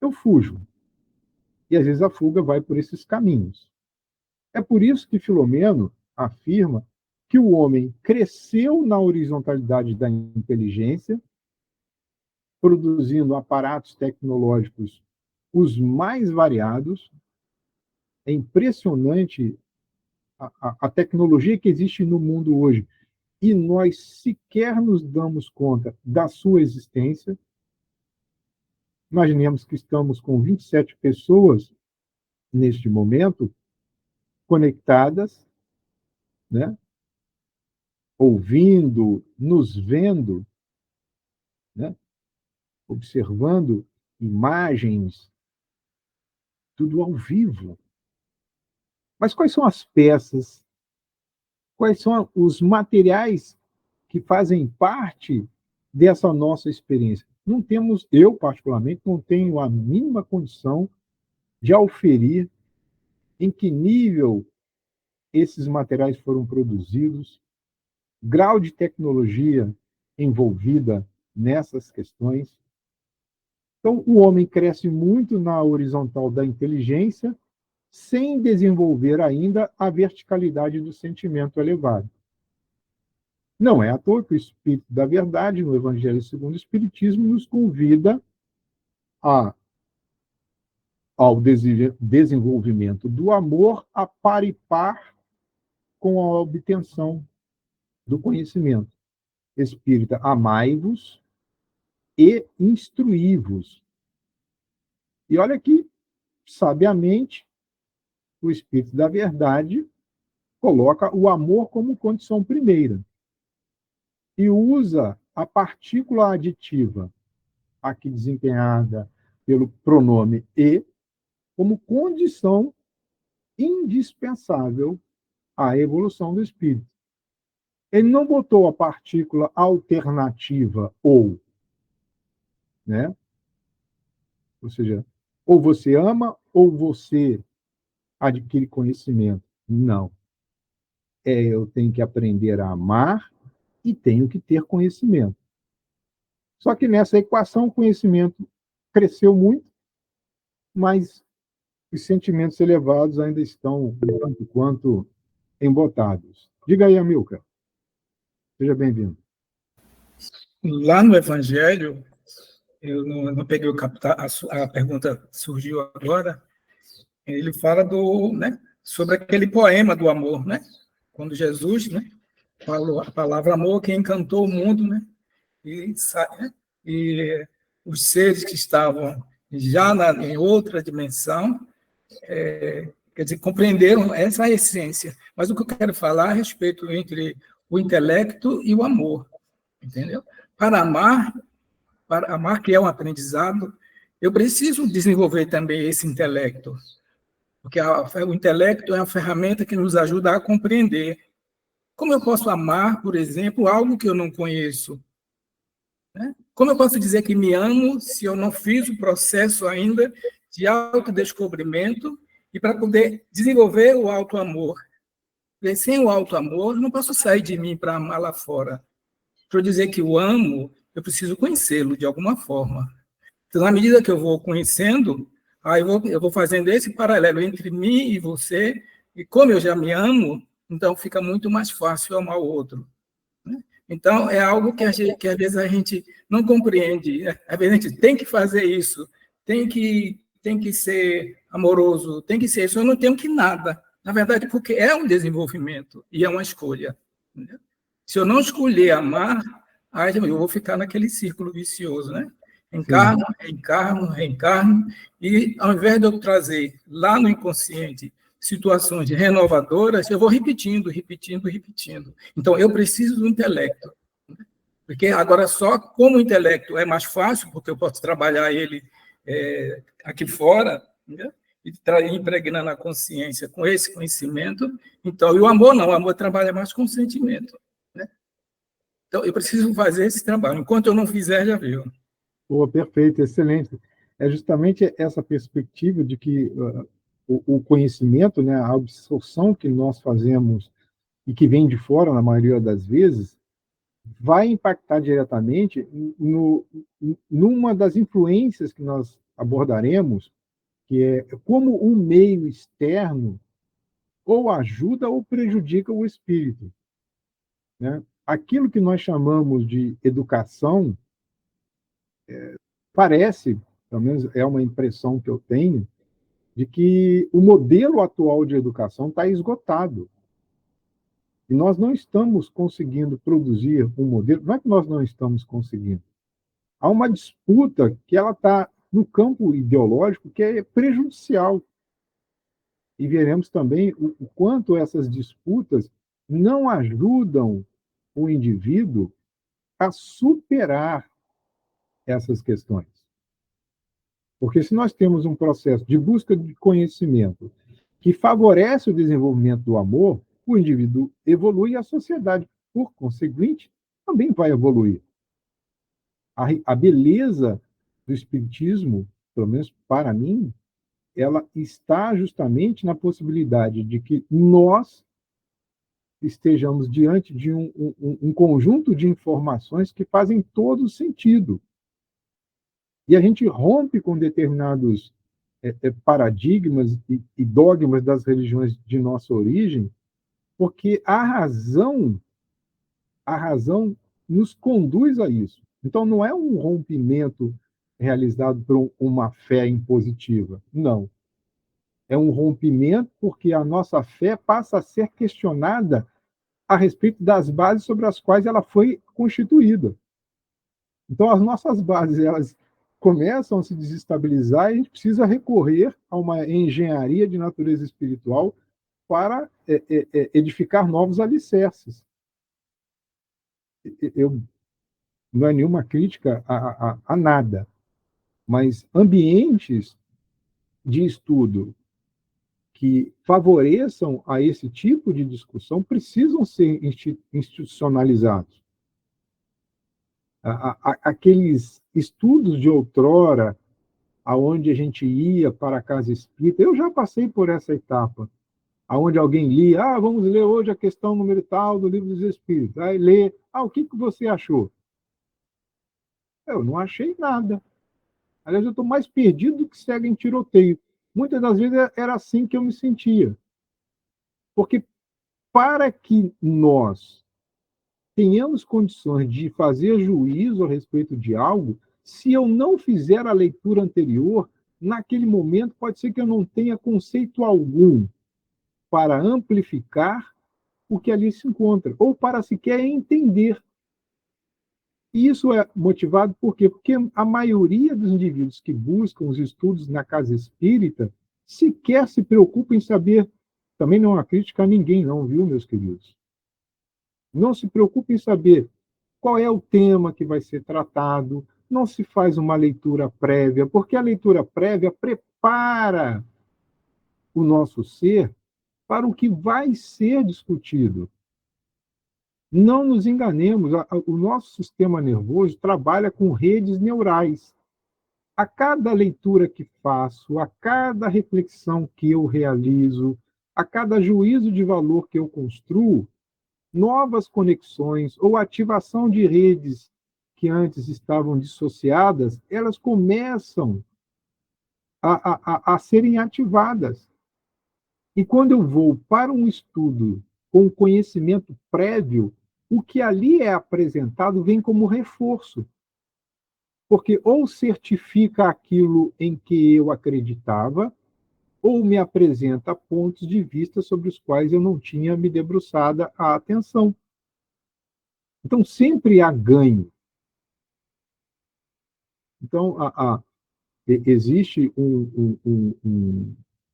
eu fujo. E às vezes a fuga vai por esses caminhos. É por isso que Filomeno afirma que o homem cresceu na horizontalidade da inteligência produzindo aparatos tecnológicos os mais variados. É impressionante a tecnologia que existe no mundo hoje, e nós sequer nos damos conta da sua existência. Imaginemos que estamos com 27 pessoas neste momento, conectadas, né? Ouvindo, nos vendo, né? Observando imagens, tudo ao vivo. Mas quais são as peças? Quais são os materiais que fazem parte dessa nossa experiência? Não temos, eu particularmente, não tenho a mínima condição de auferir em que nível esses materiais foram produzidos, grau de tecnologia envolvida nessas questões. Então, o homem cresce muito na horizontal da inteligência, sem desenvolver ainda a verticalidade do sentimento elevado. Não é à toa que o Espírito da Verdade, no Evangelho segundo o Espiritismo, nos convida ao desenvolvimento do amor a par e par com a obtenção do conhecimento. Espírita, amai-vos e instruí-vos. E olha que, sabiamente, o Espírito da Verdade coloca o amor como condição primeira e usa a partícula aditiva, aqui desempenhada pelo pronome e, como condição indispensável à evolução do espírito. Ele não botou a partícula alternativa ou, né? Ou seja, ou você ama ou você adquire conhecimento. Não. Eu tenho que aprender a amar e tenho que ter conhecimento. Só que nessa equação o conhecimento cresceu muito, mas os sentimentos elevados ainda estão, tanto quanto, embotados. Diga aí, Amilcar. Seja bem-vindo. Lá no Evangelho, eu não peguei a pergunta surgiu agora, ele fala sobre aquele poema do amor, né? Quando Jesus, né, falou a palavra amor que encantou o mundo, né? E os seres que estavam já em outra dimensão, quer dizer, compreenderam essa essência. Mas o que eu quero falar é a respeito entre o intelecto e o amor, entendeu? Para amar, que é um aprendizado, eu preciso desenvolver também esse intelecto, porque o intelecto é uma ferramenta que nos ajuda a compreender. Como eu posso amar, por exemplo, algo que eu não conheço? Né? Como eu posso dizer que me amo se eu não fiz o processo ainda de autodescobrimento e para poder desenvolver o auto-amor? Porque sem o auto-amor, eu não posso sair de mim para amar lá fora. Para eu dizer que o amo, eu preciso conhecê-lo de alguma forma. Então, na medida que eu vou conhecendo, aí eu vou fazendo esse paralelo entre mim e você, e como eu já me amo, então fica muito mais fácil amar o outro. Né? Então, é algo que às vezes a gente não compreende. Às vezes a gente tem que fazer isso, tem que ser amoroso, tem que ser isso. Eu não tenho que nada. Na verdade, porque é um desenvolvimento e é uma escolha. Entendeu? Se eu não escolher amar, aí eu vou ficar naquele círculo vicioso, né? Encarno, reencarno, reencarno, e ao invés de eu trazer lá no inconsciente situações renovadoras, eu vou repetindo, repetindo, repetindo. Então, eu preciso do intelecto. Porque agora só como o intelecto é mais fácil, porque eu posso trabalhar ele aqui fora, né? E impregnando a consciência com esse conhecimento. Então, e o amor não, o amor trabalha mais com o sentimento. Né? Então, eu preciso fazer esse trabalho. Enquanto eu não fizer, já viu. Oh, perfeito, excelente. É justamente essa perspectiva de que o conhecimento, né, a absorção que nós fazemos e que vem de fora, na maioria das vezes, vai impactar diretamente numa das influências que nós abordaremos, que é como o meio externo ou ajuda ou prejudica o espírito. Né? Aquilo que nós chamamos de educação parece, pelo menos é uma impressão que eu tenho, de que o modelo atual de educação está esgotado. E nós não estamos conseguindo produzir um modelo. Não é que nós não estamos conseguindo. Há uma disputa que ela está no campo ideológico que é prejudicial. E veremos também o quanto essas disputas não ajudam o indivíduo a superar essas questões. Porque se nós temos um processo de busca de conhecimento que favorece o desenvolvimento do amor, o indivíduo evolui e a sociedade, por conseguinte, também vai evoluir. A beleza do espiritismo, pelo menos para mim, ela está justamente na possibilidade de que nós estejamos diante de um conjunto de informações que fazem todo sentido. E a gente rompe com determinados paradigmas e dogmas das religiões de nossa origem, porque a razão nos conduz a isso. Então, não é um rompimento realizado por uma fé impositiva. Não. É um rompimento porque a nossa fé passa a ser questionada a respeito das bases sobre as quais ela foi constituída. Então, as nossas bases elas começam a se desestabilizar e a gente precisa recorrer a uma engenharia de natureza espiritual para edificar novos alicerces. Eu, não é nenhuma crítica a nada, mas ambientes de estudo que favoreçam a esse tipo de discussão precisam ser institucionalizados. Aqueles estudos de outrora, aonde a gente ia para a casa espírita, eu já passei por essa etapa, aonde alguém lia, vamos ler hoje a questão número tal do Livro dos Espíritos. Aí lê, o que você achou? Eu não achei nada. Aliás, eu estou mais perdido do que cego em tiroteio. Muitas das vezes era assim que eu me sentia. Porque para que nós tenhamos condições de fazer juízo a respeito de algo, se eu não fizer a leitura anterior, naquele momento pode ser que eu não tenha conceito algum para amplificar o que ali se encontra, ou para sequer entender. E isso é motivado por quê? Porque a maioria dos indivíduos que buscam os estudos na casa espírita sequer se preocupa em saber, também não é uma crítica a ninguém não, viu, meus queridos? Não se preocupe em saber qual é o tema que vai ser tratado, não se faz uma leitura prévia, porque a leitura prévia prepara o nosso ser para o que vai ser discutido. Não nos enganemos, o nosso sistema nervoso trabalha com redes neurais. A cada leitura que faço, a cada reflexão que eu realizo, a cada juízo de valor que eu construo, novas conexões ou ativação de redes que antes estavam dissociadas, elas começam a serem ativadas. E quando eu vou para um estudo com conhecimento prévio, o que ali é apresentado vem como reforço. Porque ou certifica aquilo em que eu acreditava, ou me apresenta pontos de vista sobre os quais eu não tinha me debruçado a atenção. Então, sempre há ganho. Então, existe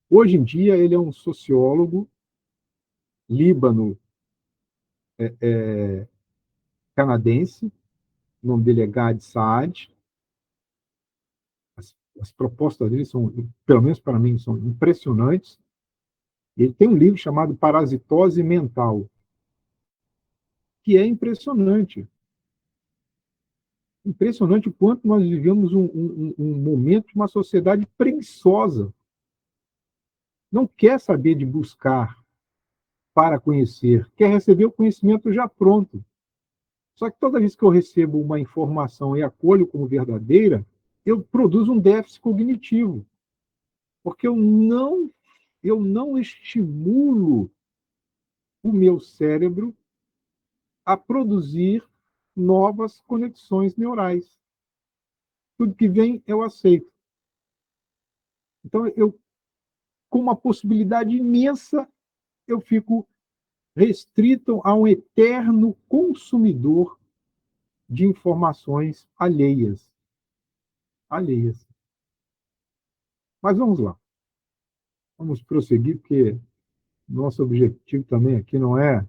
hoje em dia, ele é um sociólogo líbano-canadense, o nome dele é Gad Saad. As propostas dele são, pelo menos para mim, são impressionantes. Ele tem um livro chamado Parasitose Mental, que é impressionante. Impressionante o quanto nós vivemos um momento de uma sociedade preguiçosa. Não quer saber de buscar para conhecer, quer receber o conhecimento já pronto. Só que toda vez que eu recebo uma informação e acolho como verdadeira, eu produzo um déficit cognitivo, porque eu não estimulo o meu cérebro a produzir novas conexões neurais. Tudo que vem, eu aceito. Então, eu, com uma possibilidade imensa, eu fico restrito a um eterno consumidor de informações alheias. Alheias. Mas vamos lá. Vamos prosseguir, porque nosso objetivo também aqui não é.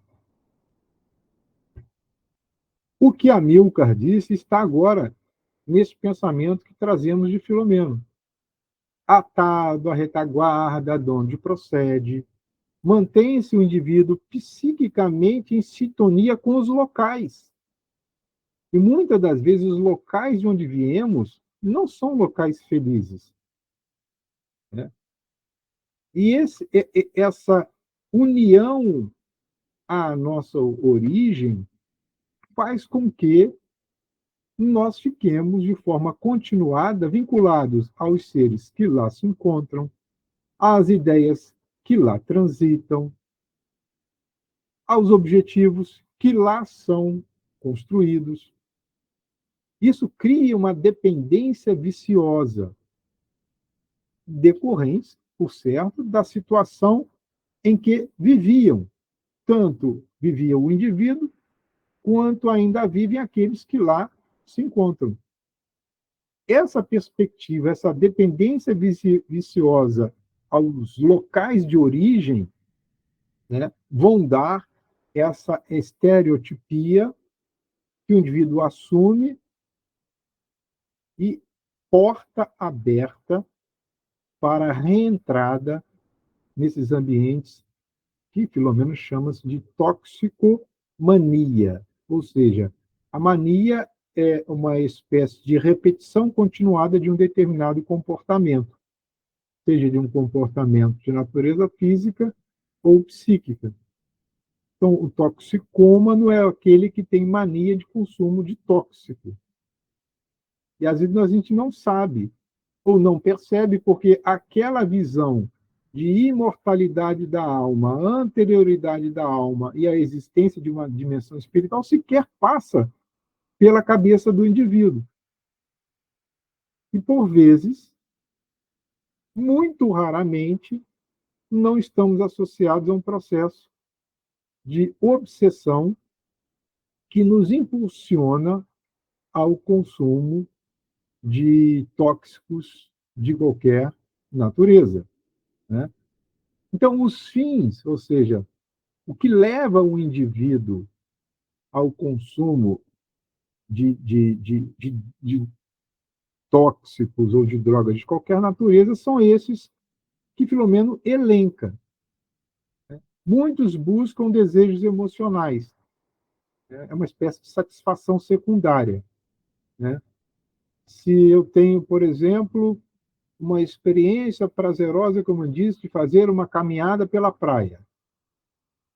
O que Amilcar disse está agora nesse pensamento que trazemos de Filomeno. Atado à retaguarda, de onde procede, mantém-se o indivíduo psiquicamente em sintonia com os locais. E muitas das vezes os locais de onde viemos não são locais felizes. Né? E essa união à nossa origem faz com que nós fiquemos de forma continuada vinculados aos seres que lá se encontram, às ideias que lá transitam, aos objetivos que lá são construídos. Isso cria uma dependência viciosa, decorrente, por certo, da situação em que viviam. Tanto vivia o indivíduo, quanto ainda vivem aqueles que lá se encontram. Essa perspectiva, essa dependência viciosa aos locais de origem, né, vão dar essa estereotipia que o indivíduo assume e porta aberta para a reentrada nesses ambientes que Filomeno chama-se de toxicomania, ou seja, a mania é uma espécie de repetição continuada de um determinado comportamento, seja de um comportamento de natureza física ou psíquica. Então, o toxicômano é aquele que tem mania de consumo de tóxico. E às vezes a gente não sabe ou não percebe porque aquela visão de imortalidade da alma, anterioridade da alma e a existência de uma dimensão espiritual sequer passa pela cabeça do indivíduo. E, por vezes, muito raramente, não estamos associados a um processo de obsessão que nos impulsiona ao consumo de tóxicos de qualquer natureza. Né? Então, os fins, ou seja, o que leva o indivíduo ao consumo de tóxicos ou de drogas de qualquer natureza são esses que Filomeno elenca. Muitos buscam desejos emocionais. É uma espécie de satisfação secundária. Né? Se eu tenho, por exemplo, uma experiência prazerosa, como eu disse, de fazer uma caminhada pela praia,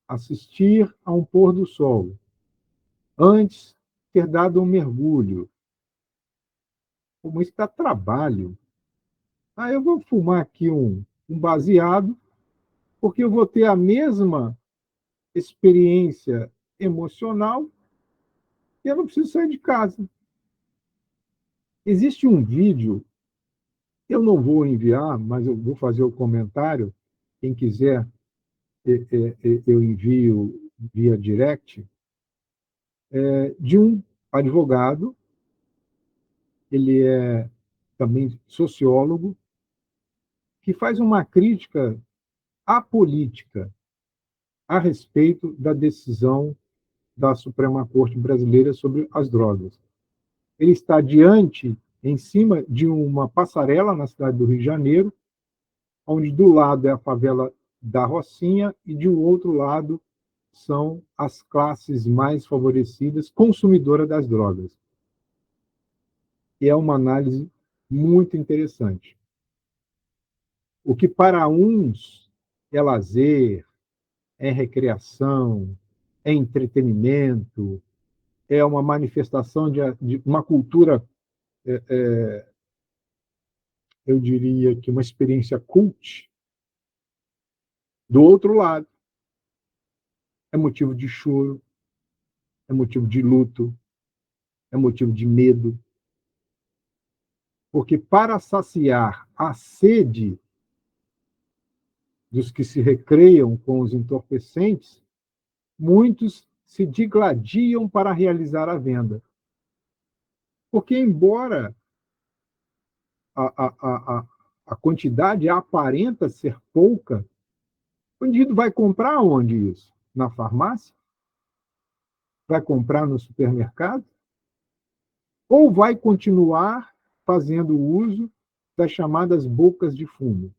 assistir a um pôr do sol, antes ter dado um mergulho, como isso dá trabalho. Ah, eu vou fumar aqui um baseado, porque eu vou ter a mesma experiência emocional e eu não preciso sair de casa. Existe um vídeo, eu não vou enviar, mas eu vou fazer o comentário. Quem quiser, eu envio via direct, de um advogado, ele é também sociólogo, que faz uma crítica apolítica a respeito da decisão da Suprema Corte Brasileira sobre as drogas. Ele está em cima de uma passarela na cidade do Rio de Janeiro, onde do lado é a favela da Rocinha e de um outro lado são as classes mais favorecidas consumidoras das drogas. E é uma análise muito interessante. O que para uns é lazer, é recreação, é entretenimento, é uma manifestação de uma cultura, eu diria que uma experiência cult. Do outro lado, é motivo de choro, é motivo de luto, é motivo de medo. Porque para saciar a sede dos que se recreiam com os entorpecentes, muitos se digladiam para realizar a venda. Porque, embora a quantidade aparenta ser pouca, o indivíduo vai comprar onde isso? Na farmácia? Vai comprar no supermercado? Ou vai continuar fazendo uso das chamadas bocas de fumo?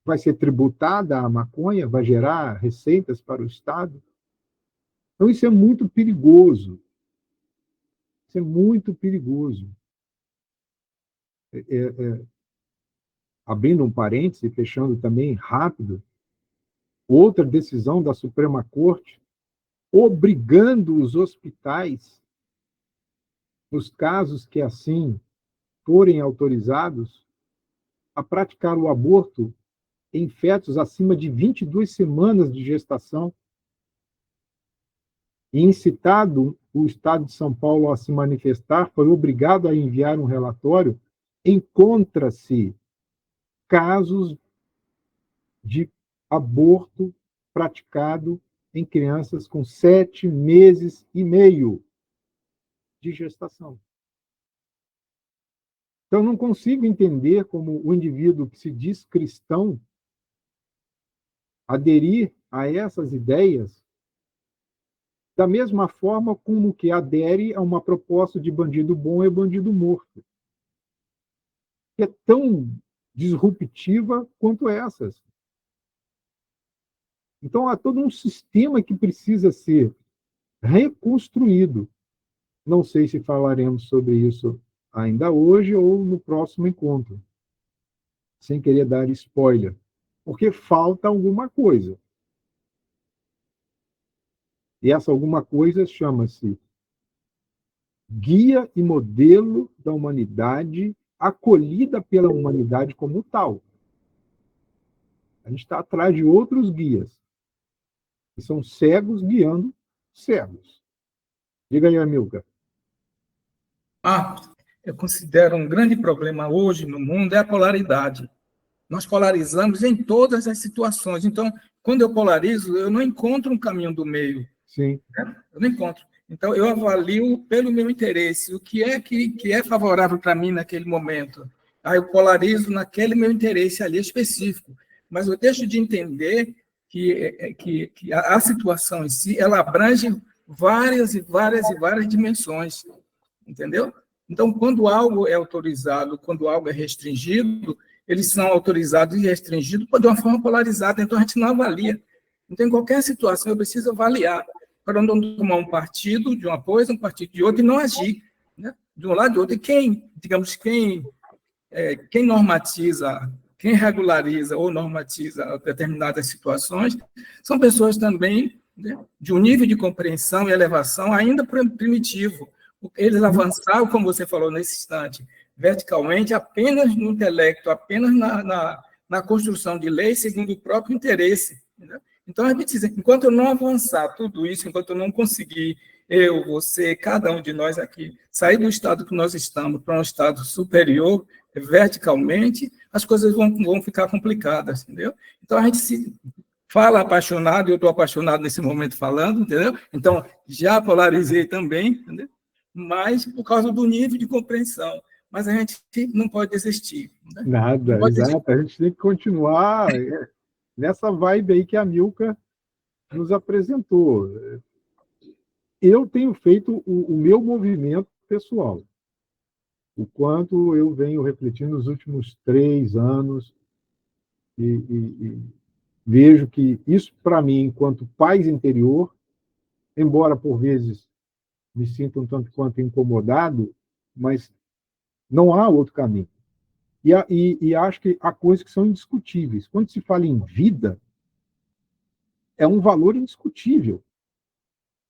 Vai ser tributada a maconha? Vai gerar receitas para o Estado? Então, isso é muito perigoso. Isso é muito perigoso. Abrindo um parêntese, fechando também rápido, outra decisão da Suprema Corte, obrigando os hospitais, nos casos que assim forem autorizados, a praticar o aborto em fetos acima de 22 semanas de gestação. E, incitado o Estado de São Paulo a se manifestar, foi obrigado a enviar um relatório. Encontra-se casos de aborto praticado em crianças com 7 meses e meio de gestação. Então, não consigo entender como o indivíduo que se diz cristão aderir a essas ideias da mesma forma como que adere a uma proposta de bandido bom e bandido morto, que é tão disruptiva quanto essas. Então, há todo um sistema que precisa ser reconstruído. Não sei se falaremos sobre isso ainda hoje ou no próximo encontro, sem querer dar spoiler, porque falta alguma coisa. E essa alguma coisa chama-se guia e modelo da humanidade, acolhida pela humanidade como tal. A gente está atrás de outros guias, que são cegos guiando cegos. Diga aí, Amilcar. Eu considero um grande problema hoje no mundo é a polaridade. Nós polarizamos em todas as situações. Então, quando eu polarizo, eu não encontro um caminho do meio. Sim. Eu não encontro. Então, eu avalio pelo meu interesse, o que é favorável para mim naquele momento. Aí eu polarizo naquele meu interesse ali específico. Mas eu deixo de entender que a situação em si, ela abrange várias e várias e várias dimensões. Entendeu? Então, quando algo é autorizado, quando algo é restringido, eles são autorizados e restringidos de uma forma polarizada, então a gente não avalia. Então, em qualquer situação, eu preciso avaliar, para não tomar um partido de uma coisa, um partido de outra, e não agir, né? De um lado e do outro. E quem normatiza, quem regulariza ou normatiza determinadas situações, são pessoas também, né, de um nível de compreensão e elevação ainda primitivo. Eles avançaram, como você falou nesse instante, verticalmente, apenas no intelecto, apenas na construção de leis segundo o próprio interesse. Né? Então, a gente diz, enquanto eu não avançar tudo isso, enquanto eu não conseguir, eu, você, cada um de nós aqui, sair do estado que nós estamos para um estado superior, verticalmente, as coisas vão ficar complicadas, entendeu? Então, a gente se fala apaixonado, eu estou apaixonado nesse momento falando, entendeu? Então, já polarizei também, entendeu? Mas por causa do nível de compreensão. Mas a gente não pode desistir. Né? Nada, exato. A gente tem que continuar nessa vibe aí que a Amilcar nos apresentou. Eu tenho feito o meu movimento pessoal, o quanto eu venho refletindo nos últimos 3 anos e vejo que isso, para mim, enquanto paz interior, embora por vezes me sinta um tanto quanto incomodado, mas não há outro caminho. E acho que há coisas que são indiscutíveis. Quando se fala em vida, é um valor indiscutível.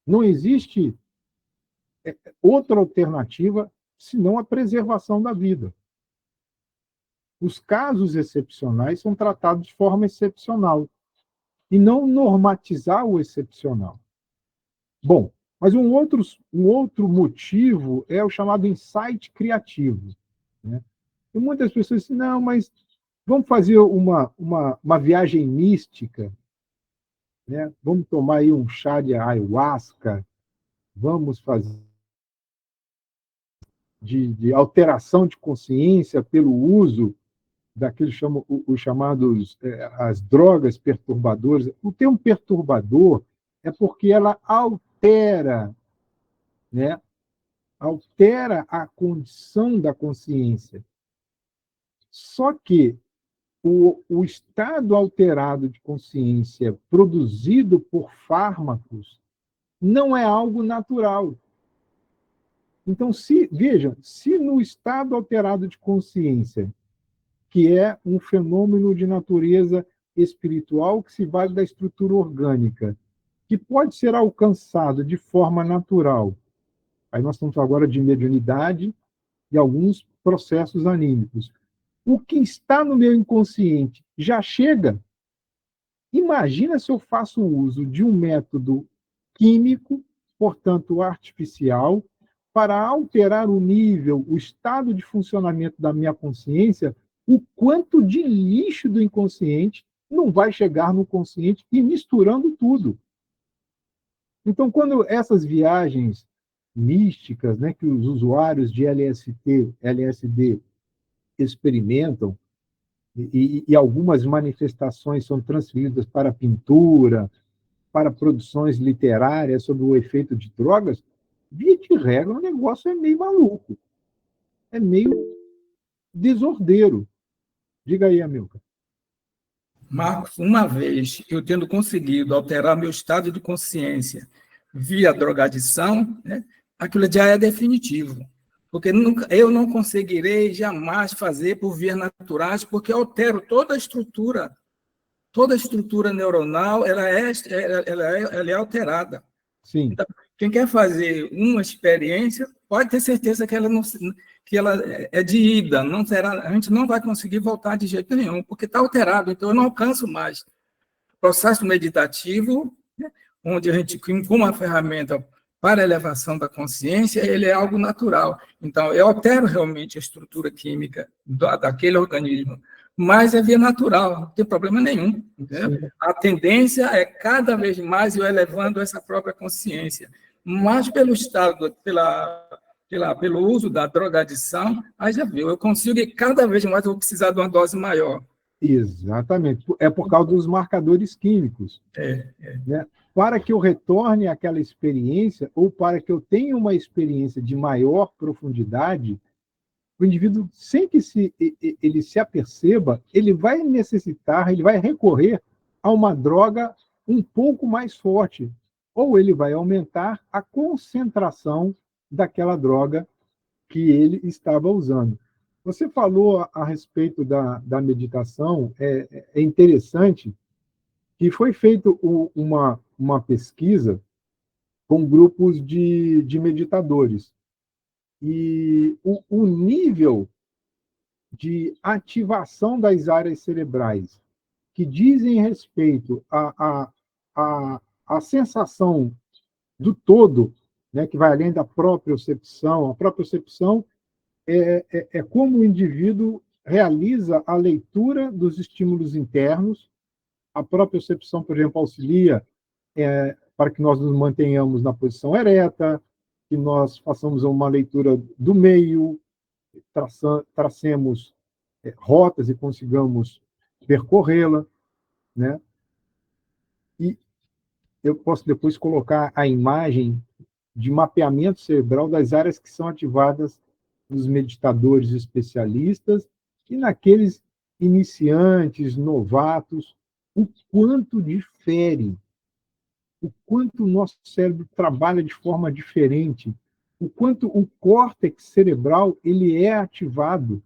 Não existe outra alternativa senão a preservação da vida. Os casos excepcionais são tratados de forma excepcional e não normatizar o excepcional. Bom, mas um outro motivo é o chamado insight criativo. E muitas pessoas dizem, não, mas vamos fazer uma viagem mística, né? Vamos tomar aí um chá de ayahuasca, vamos fazer de alteração de consciência pelo uso daqueles os chamados as drogas perturbadoras. O termo perturbador é porque ela altera, né? Altera a condição da consciência. Só que o estado alterado de consciência produzido por fármacos não é algo natural. Então, vejam, se no estado alterado de consciência, que é um fenômeno de natureza espiritual que se vale da estrutura orgânica, que pode ser alcançado de forma natural, aí nós estamos agora de mediunidade e alguns processos anímicos. O que está no meu inconsciente já chega. Imagina se eu faço uso de um método químico, portanto artificial, para alterar o nível, o estado de funcionamento da minha consciência, o quanto de lixo do inconsciente não vai chegar no consciente e misturando tudo. Então, quando essas viagens místicas, né, que os usuários de LSD experimentam, e algumas manifestações são transferidas para pintura, para produções literárias sobre o efeito de drogas, via de regra, o negócio é meio maluco, é meio desordeiro. Diga aí, Amilcar. Marcos, uma vez eu tendo conseguido alterar meu estado de consciência via drogadição, né, aquilo já é definitivo. Porque eu não conseguirei jamais fazer por vias naturais, porque eu altero toda a estrutura neuronal, ela é alterada. Sim. Então, quem quer fazer uma experiência pode ter certeza que ela é de ida, não será, a gente não vai conseguir voltar de jeito nenhum, porque está alterado, então eu não alcanço mais. O processo meditativo, né, onde a gente, com uma ferramenta para a elevação da consciência, ele é algo natural. Então, eu altero realmente a estrutura química daquele organismo, mas é via natural, não tem problema nenhum. A tendência é cada vez mais eu elevando essa própria consciência. Mas pelo estado, pelo uso da drogadição, aí já viu, eu consigo e cada vez mais eu vou precisar de uma dose maior. Exatamente. É por causa dos marcadores químicos. Né? Para que eu retorne àquela experiência, ou para que eu tenha uma experiência de maior profundidade, o indivíduo, sem que ele se aperceba, ele vai necessitar, ele vai recorrer a uma droga um pouco mais forte, ou ele vai aumentar a concentração daquela droga que ele estava usando. Você falou a respeito da meditação, é interessante que foi feita uma pesquisa com grupos de meditadores. E o nível de ativação das áreas cerebrais que dizem respeito à sensação do todo, né, que vai além da propriocepção. A propriocepção é como o indivíduo realiza a leitura dos estímulos internos. A propriocepção, por exemplo, auxilia para que nós nos mantenhamos na posição ereta, que nós façamos uma leitura do meio, tracemos rotas e consigamos percorrê-la, né? E eu posso depois colocar a imagem de mapeamento cerebral das áreas que são ativadas nos meditadores especialistas e naqueles iniciantes, novatos, o quanto difere, o quanto o nosso cérebro trabalha de forma diferente, o quanto o córtex cerebral ele é ativado.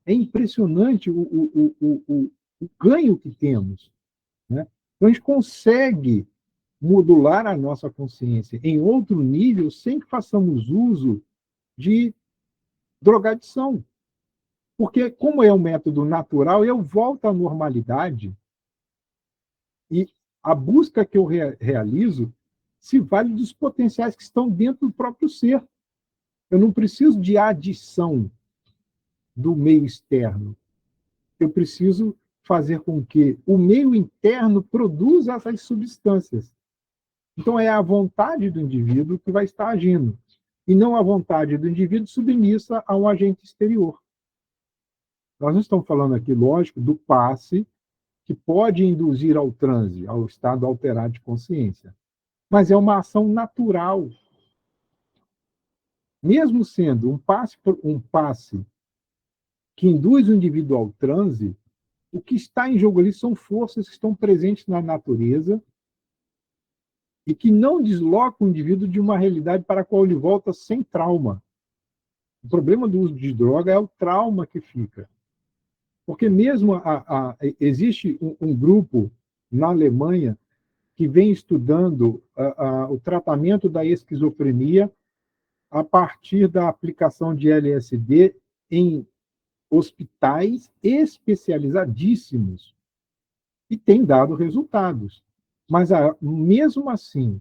É impressionante o ganho que temos. Né? Então, a gente consegue modular a nossa consciência em outro nível sem que façamos uso de drogadição. Porque, como é um método natural, eu volto à normalidade e a busca que eu realizo se vale dos potenciais que estão dentro do próprio ser. Eu não preciso de adição do meio externo. Eu preciso fazer com que o meio interno produza essas substâncias. Então, é a vontade do indivíduo que vai estar agindo, e não a vontade do indivíduo submissa a um agente exterior. Nós não estamos falando aqui, lógico, do passe, que pode induzir ao transe, ao estado alterado de consciência. Mas é uma ação natural. Mesmo sendo um passe que induz o indivíduo ao transe, o que está em jogo ali são forças que estão presentes na natureza e que não deslocam o indivíduo de uma realidade para a qual ele volta sem trauma. O problema do uso de droga é o trauma que fica. Porque mesmo existe um grupo na Alemanha que vem estudando o tratamento da esquizofrenia a partir da aplicação de LSD em hospitais especializadíssimos e tem dado resultados. Mas, mesmo assim,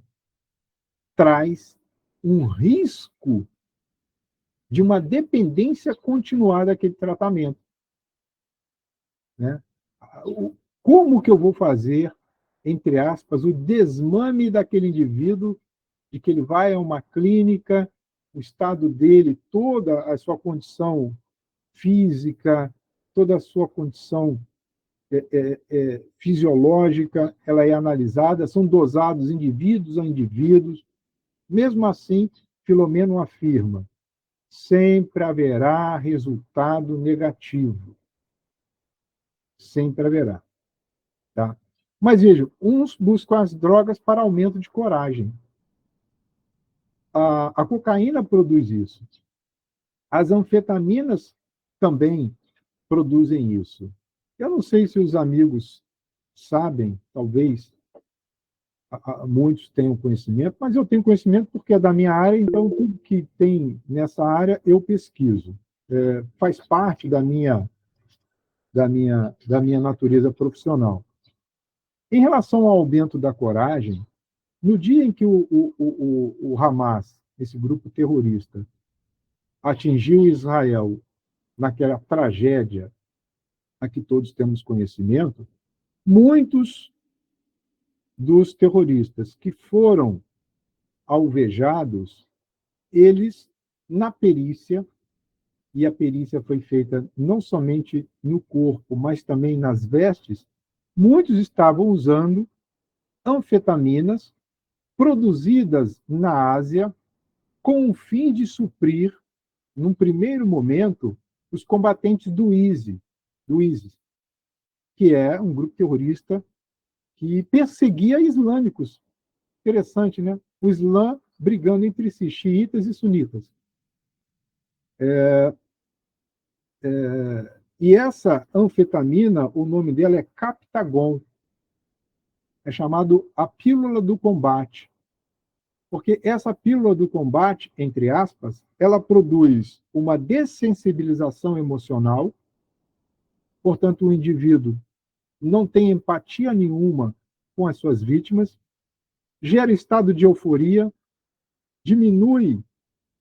traz um risco de uma dependência continuada daquele tratamento. Né? Como que eu vou fazer, entre aspas, o desmame daquele indivíduo, de que ele vai a uma clínica, o estado dele, toda a sua condição física, toda a sua condição fisiológica, ela é analisada, são dosados indivíduos a indivíduos. Mesmo assim, Filomeno afirma, sempre haverá resultado negativo. Sempre haverá. Tá? Mas vejam, uns buscam as drogas para aumento de coragem. A cocaína produz isso. As anfetaminas também produzem isso. Eu não sei se os amigos sabem, talvez muitos tenham conhecimento, mas eu tenho conhecimento porque é da minha área, então tudo que tem nessa área eu pesquiso. Faz parte da minha natureza profissional. Em relação ao aumento da coragem, no dia em que o Hamas, esse grupo terrorista, atingiu Israel naquela tragédia a que todos temos conhecimento, muitos dos terroristas que foram alvejados, eles, na perícia, e a perícia foi feita não somente no corpo, mas também nas vestes, muitos estavam usando anfetaminas produzidas na Ásia com o fim de suprir, num primeiro momento, os combatentes do ISIS, que é um grupo terrorista que perseguia islâmicos. Interessante, né? O Islã brigando entre si, xiitas e sunitas. E essa anfetamina, o nome dela é Captagon. É chamado a pílula do combate. Porque essa pílula do combate, entre aspas, ela produz uma dessensibilização emocional, portanto, o indivíduo não tem empatia nenhuma com as suas vítimas, gera estado de euforia, diminui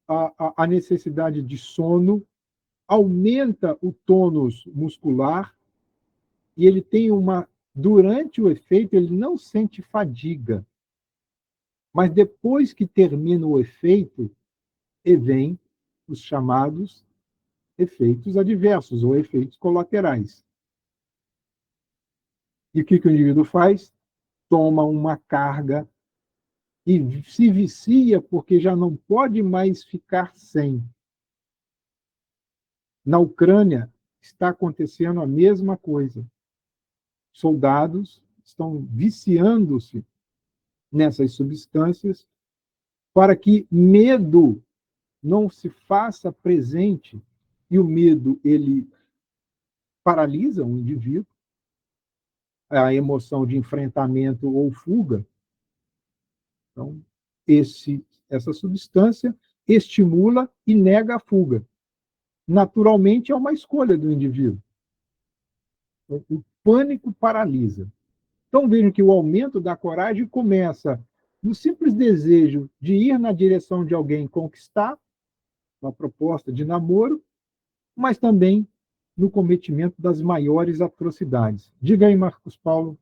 a necessidade de sono, aumenta o tônus muscular e ele tem durante o efeito, ele não sente fadiga. Mas depois que termina o efeito, vem os chamados efeitos adversos ou efeitos colaterais. E o que o indivíduo faz? Toma uma carga e se vicia porque já não pode mais ficar sem. Na Ucrânia está acontecendo a mesma coisa. Soldados estão viciando-se nessas substâncias para que medo não se faça presente, e o medo ele paralisa o indivíduo, a emoção de enfrentamento ou fuga. Então, essa substância estimula e nega a fuga. Naturalmente, é uma escolha do indivíduo. O pânico paralisa. Então, vejam que o aumento da coragem começa no simples desejo de ir na direção de alguém conquistar, uma proposta de namoro, mas também no cometimento das maiores atrocidades. Diga aí, Marcos Paulo.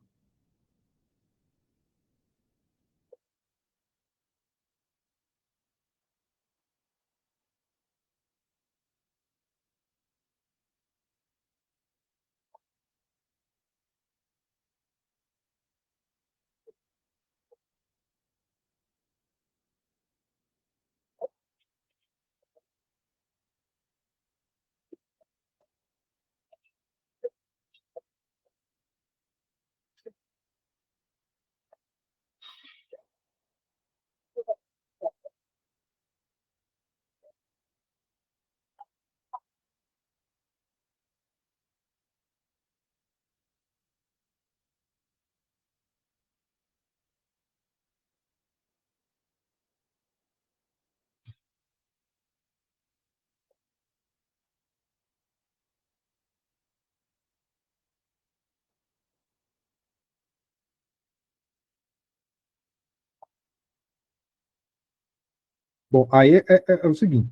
Bom, aí é o seguinte,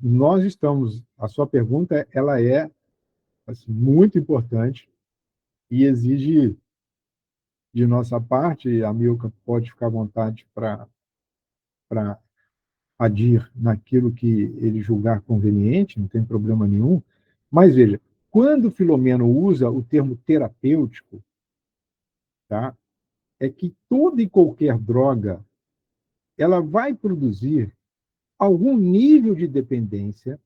a sua pergunta, ela é assim, muito importante e exige de nossa parte, a Milka pode ficar à vontade para adir naquilo que ele julgar conveniente, não tem problema nenhum, mas veja, quando Filomeno usa o termo terapêutico, tá, é que toda e qualquer droga ela vai produzir algum nível de dependência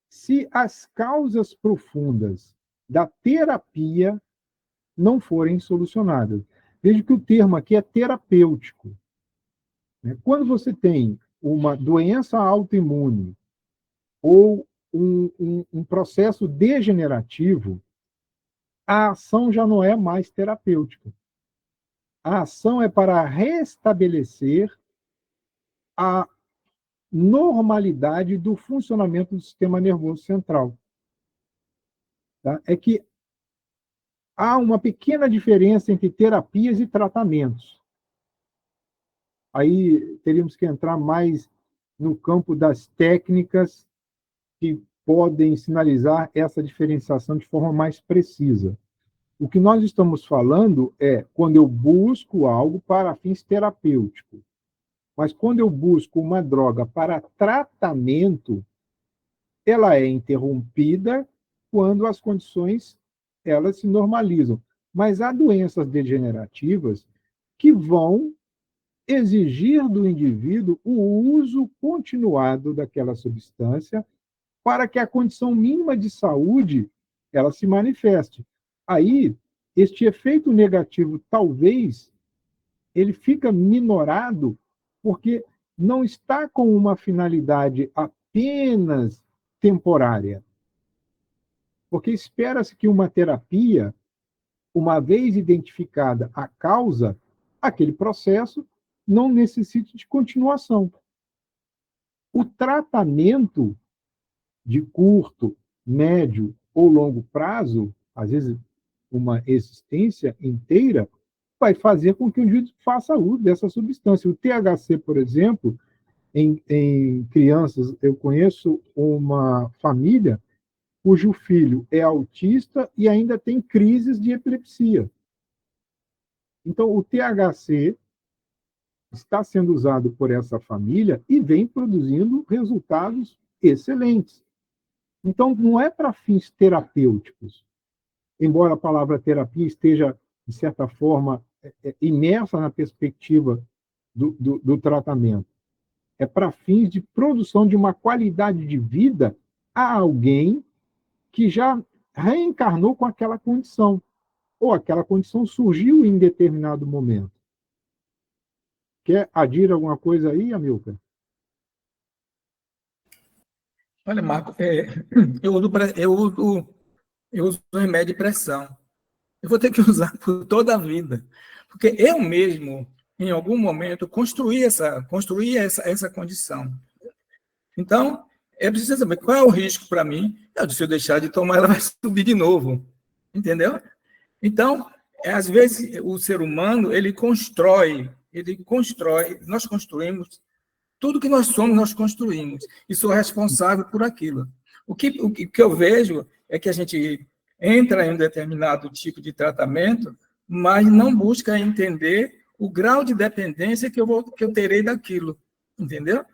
se as causas profundas da terapia não forem solucionadas. Veja que o termo aqui é terapêutico. Né? Quando você tem uma doença autoimune ou um processo degenerativo, a ação já não é mais terapêutica. A ação é para restabelecer a normalidade do funcionamento do sistema nervoso central. Tá? É que há uma pequena diferença entre terapias e tratamentos. Aí teríamos que entrar mais no campo das técnicas que podem sinalizar essa diferenciação de forma mais precisa. O que nós estamos falando é quando eu busco algo para fins terapêuticos. Mas quando eu busco uma droga para tratamento, ela é interrompida quando as condições elas se normalizam. Mas há doenças degenerativas que vão exigir do indivíduo o uso continuado daquela substância para que a condição mínima de saúde ela se manifeste. Aí, este efeito negativo, talvez, ele fica minorado porque não está com uma finalidade apenas temporária. Porque espera-se que uma terapia, uma vez identificada a causa, aquele processo não necessite de continuação. O tratamento de curto, médio ou longo prazo, às vezes uma existência inteira, vai fazer com que o indivíduo faça uso dessa substância. O THC, por exemplo, em crianças, eu conheço uma família cujo filho é autista e ainda tem crises de epilepsia. Então, o THC está sendo usado por essa família e vem produzindo resultados excelentes. Então, não é para fins terapêuticos, embora a palavra terapia esteja, de certa forma, imersa na perspectiva do tratamento. É para fins de produção de uma qualidade de vida a alguém que já reencarnou com aquela condição, ou aquela condição surgiu em determinado momento. Quer adir alguma coisa aí, Amilcar? Olha, Marco, eu uso remédio de pressão. Eu vou ter que usar por toda a vida. Porque eu mesmo, em algum momento, construí essa condição. Então, é preciso saber qual é o risco para mim. Se eu deixar de tomar, ela vai subir de novo. Entendeu? Então, às vezes, o ser humano, nós construímos, tudo que nós somos, nós construímos. E sou responsável por aquilo. O que eu vejo é que a gente entra em um determinado tipo de tratamento, mas não busca entender o grau de dependência que eu terei daquilo, entendeu?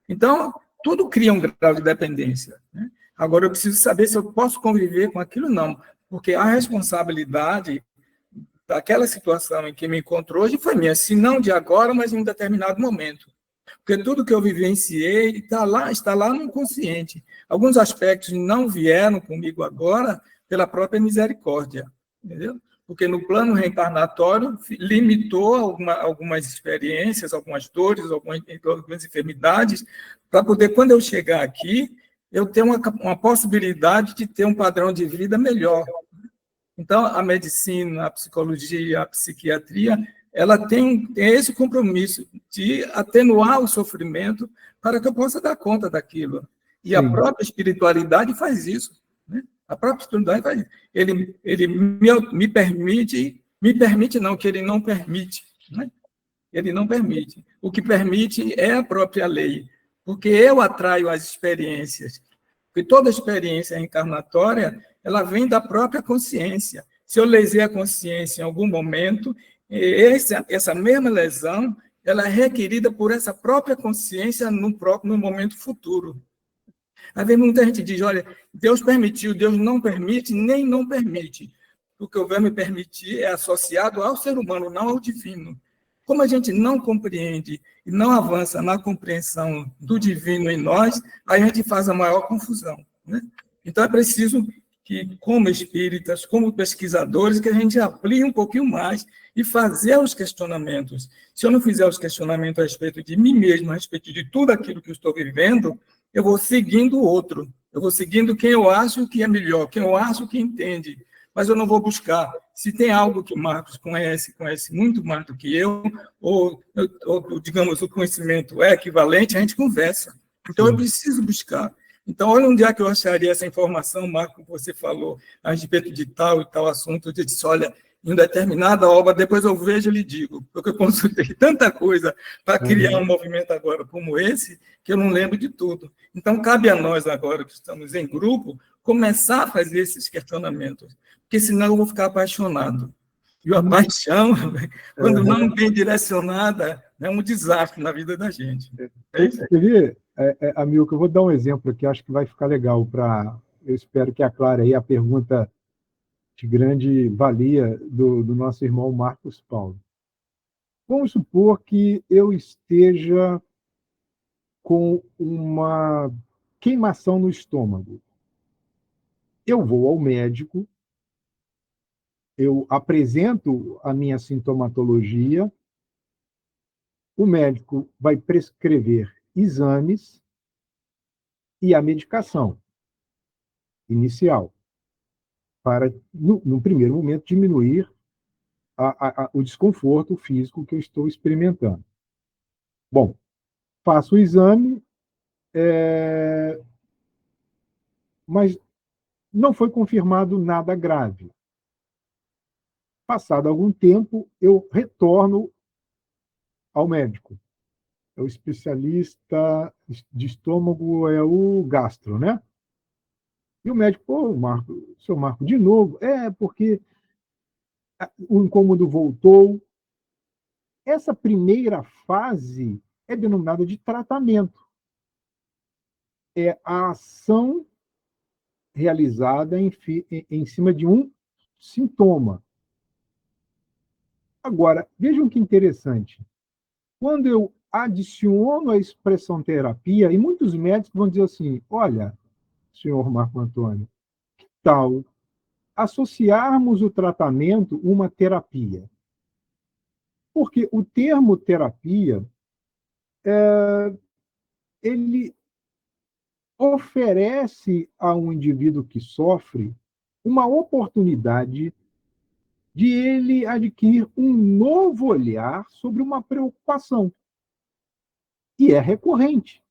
Então, tudo cria um grau de dependência, né? Agora, eu preciso saber se eu posso conviver com aquilo, não, porque a responsabilidade daquela situação em que me encontro hoje foi minha, se não de agora, mas em um determinado momento. Porque tudo que eu vivenciei está lá no inconsciente. Alguns aspectos não vieram comigo agora pela própria misericórdia, entendeu? Porque no plano reencarnatório limitou algumas experiências, algumas dores, algumas enfermidades, para poder, quando eu chegar aqui, eu ter uma possibilidade de ter um padrão de vida melhor. Então, a medicina, a psicologia, a psiquiatria, ela tem esse compromisso de atenuar o sofrimento para que eu possa dar conta daquilo. E a própria espiritualidade faz isso, né? A própria espiritualidade faz isso. Ele me permite não, que ele não permite, né? Ele não permite. O que permite é a própria lei, porque eu atraio as experiências. Porque toda experiência encarnatória, ela vem da própria consciência. Se eu lesei a consciência em algum momento, essa mesma lesão, ela é requerida por essa própria consciência no momento futuro. Às vezes muita gente diz, olha, Deus permitiu, Deus não permite, nem não permite. O que o verbo permitir é associado ao ser humano, não ao divino. Como a gente não compreende e não avança na compreensão do divino em nós, a gente faz a maior confusão, né? Então, é preciso que, como espíritas, como pesquisadores, que a gente amplie um pouquinho mais e fazer os questionamentos. Se eu não fizer os questionamentos a respeito de mim mesmo, a respeito de tudo aquilo que eu estou vivendo, eu vou seguindo o outro, eu vou seguindo quem eu acho que é melhor, quem eu acho que entende, mas eu não vou buscar. Se tem algo que o Marcos conhece muito mais do que eu, ou digamos, o conhecimento é equivalente, a gente conversa. Então, eu preciso buscar. Então, olha onde é que eu acharia essa informação, Marco, que você falou a respeito de tal e tal assunto. Eu disse, olha, em determinada obra, depois eu vejo e lhe digo, porque eu consultei tanta coisa para criar um movimento agora como esse, que eu não lembro de tudo. Então, cabe a nós agora, que estamos em grupo, começar a fazer esses questionamentos, porque senão eu vou ficar apaixonado. E a paixão, quando não bem direcionada, é um desastre na vida da gente. É isso aí. Amilcar, eu vou dar um exemplo aqui, acho que vai ficar legal eu espero que aclare aí a pergunta de grande valia do nosso irmão Marcos Paulo. Vamos supor que eu esteja com uma queimação no estômago. Eu vou ao médico, eu apresento a minha sintomatologia, o médico vai prescrever exames e a medicação inicial, para, no primeiro momento, diminuir o desconforto físico que eu estou experimentando. Bom, faço o exame, mas não foi confirmado nada grave. Passado algum tempo, eu retorno ao médico. O especialista de estômago é o gastro, né? E o médico, seu Marco, de novo? Porque o incômodo voltou. Essa primeira fase é denominada de tratamento. É a ação realizada em cima de um sintoma. Agora, vejam que interessante. Quando eu adiciono a expressão terapia, e muitos médicos vão dizer assim, olha, senhor Marco Antônio, que tal associarmos o tratamento a uma terapia? Porque o termo terapia, ele oferece a um indivíduo que sofre uma oportunidade de ele adquirir um novo olhar sobre uma preocupação, que é recorrente,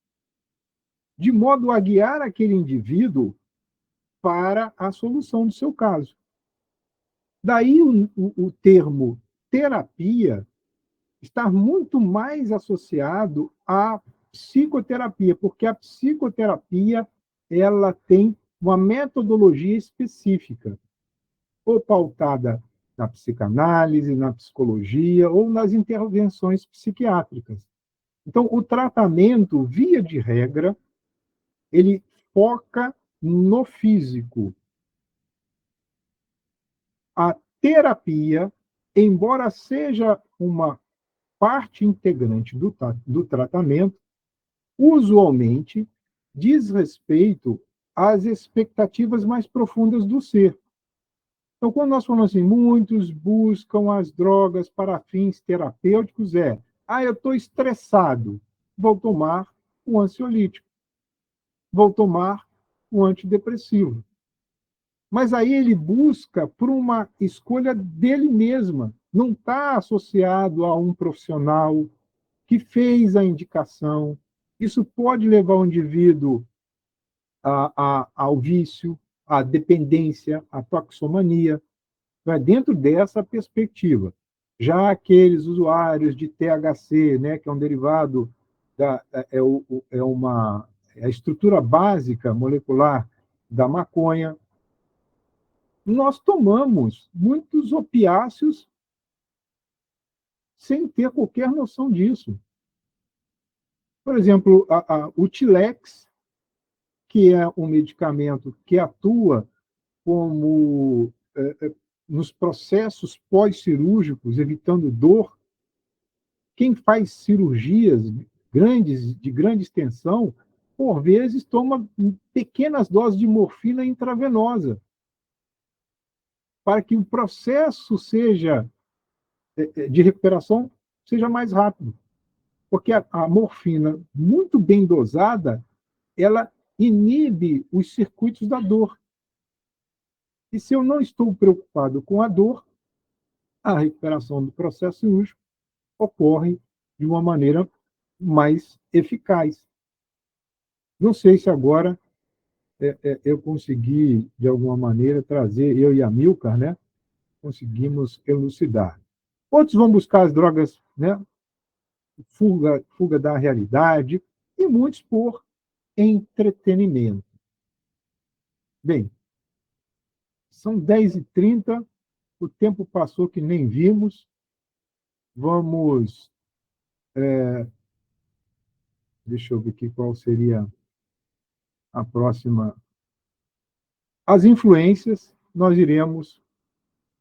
de modo a guiar aquele indivíduo para a solução do seu caso. Daí o termo terapia está muito mais associado à psicoterapia, porque a psicoterapia ela tem uma metodologia específica, ou pautada na psicanálise, na psicologia ou nas intervenções psiquiátricas. Então, o tratamento, via de regra, ele foca no físico. A terapia, embora seja uma parte integrante do tratamento, usualmente diz respeito às expectativas mais profundas do ser. Então, quando nós falamos assim, muitos buscam as drogas para fins terapêuticos, eu estou estressado, vou tomar um ansiolítico, vou tomar um antidepressivo. Mas aí ele busca por uma escolha dele mesma, não está associado a um profissional que fez a indicação. Isso pode levar o indivíduo ao vício, à dependência, à toxicomania. Vai dentro dessa perspectiva. Já aqueles usuários de THC, né, que é um derivado é a estrutura básica molecular da maconha, nós tomamos muitos opiáceos sem ter qualquer noção disso. Por exemplo, o Tilex, que é um medicamento que atua como nos processos pós-cirúrgicos, evitando dor. Quem faz cirurgias de grande extensão, por vezes, toma pequenas doses de morfina intravenosa, para que o processo de recuperação seja mais rápido. Porque a morfina, muito bem dosada, ela inibe os circuitos da dor. E se eu não estou preocupado com a dor, a recuperação do processo cirúrgico ocorre de uma maneira mais eficaz. Não sei se agora eu consegui, de alguma maneira, trazer, eu e a Milcar, né, conseguimos elucidar. Outros vão buscar as drogas, né, fuga da realidade, e muitos por entretenimento. Bem, são 10h30, o tempo passou que nem vimos. Vamos. Deixa eu ver aqui qual seria a próxima. As influências, nós iremos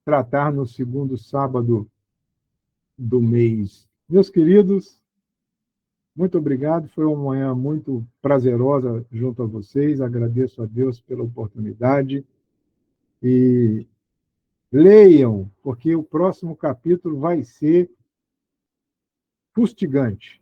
tratar no segundo sábado do mês. Meus queridos, muito obrigado. Foi uma manhã muito prazerosa junto a vocês. Agradeço a Deus pela oportunidade. E leiam, porque o próximo capítulo vai ser fustigante.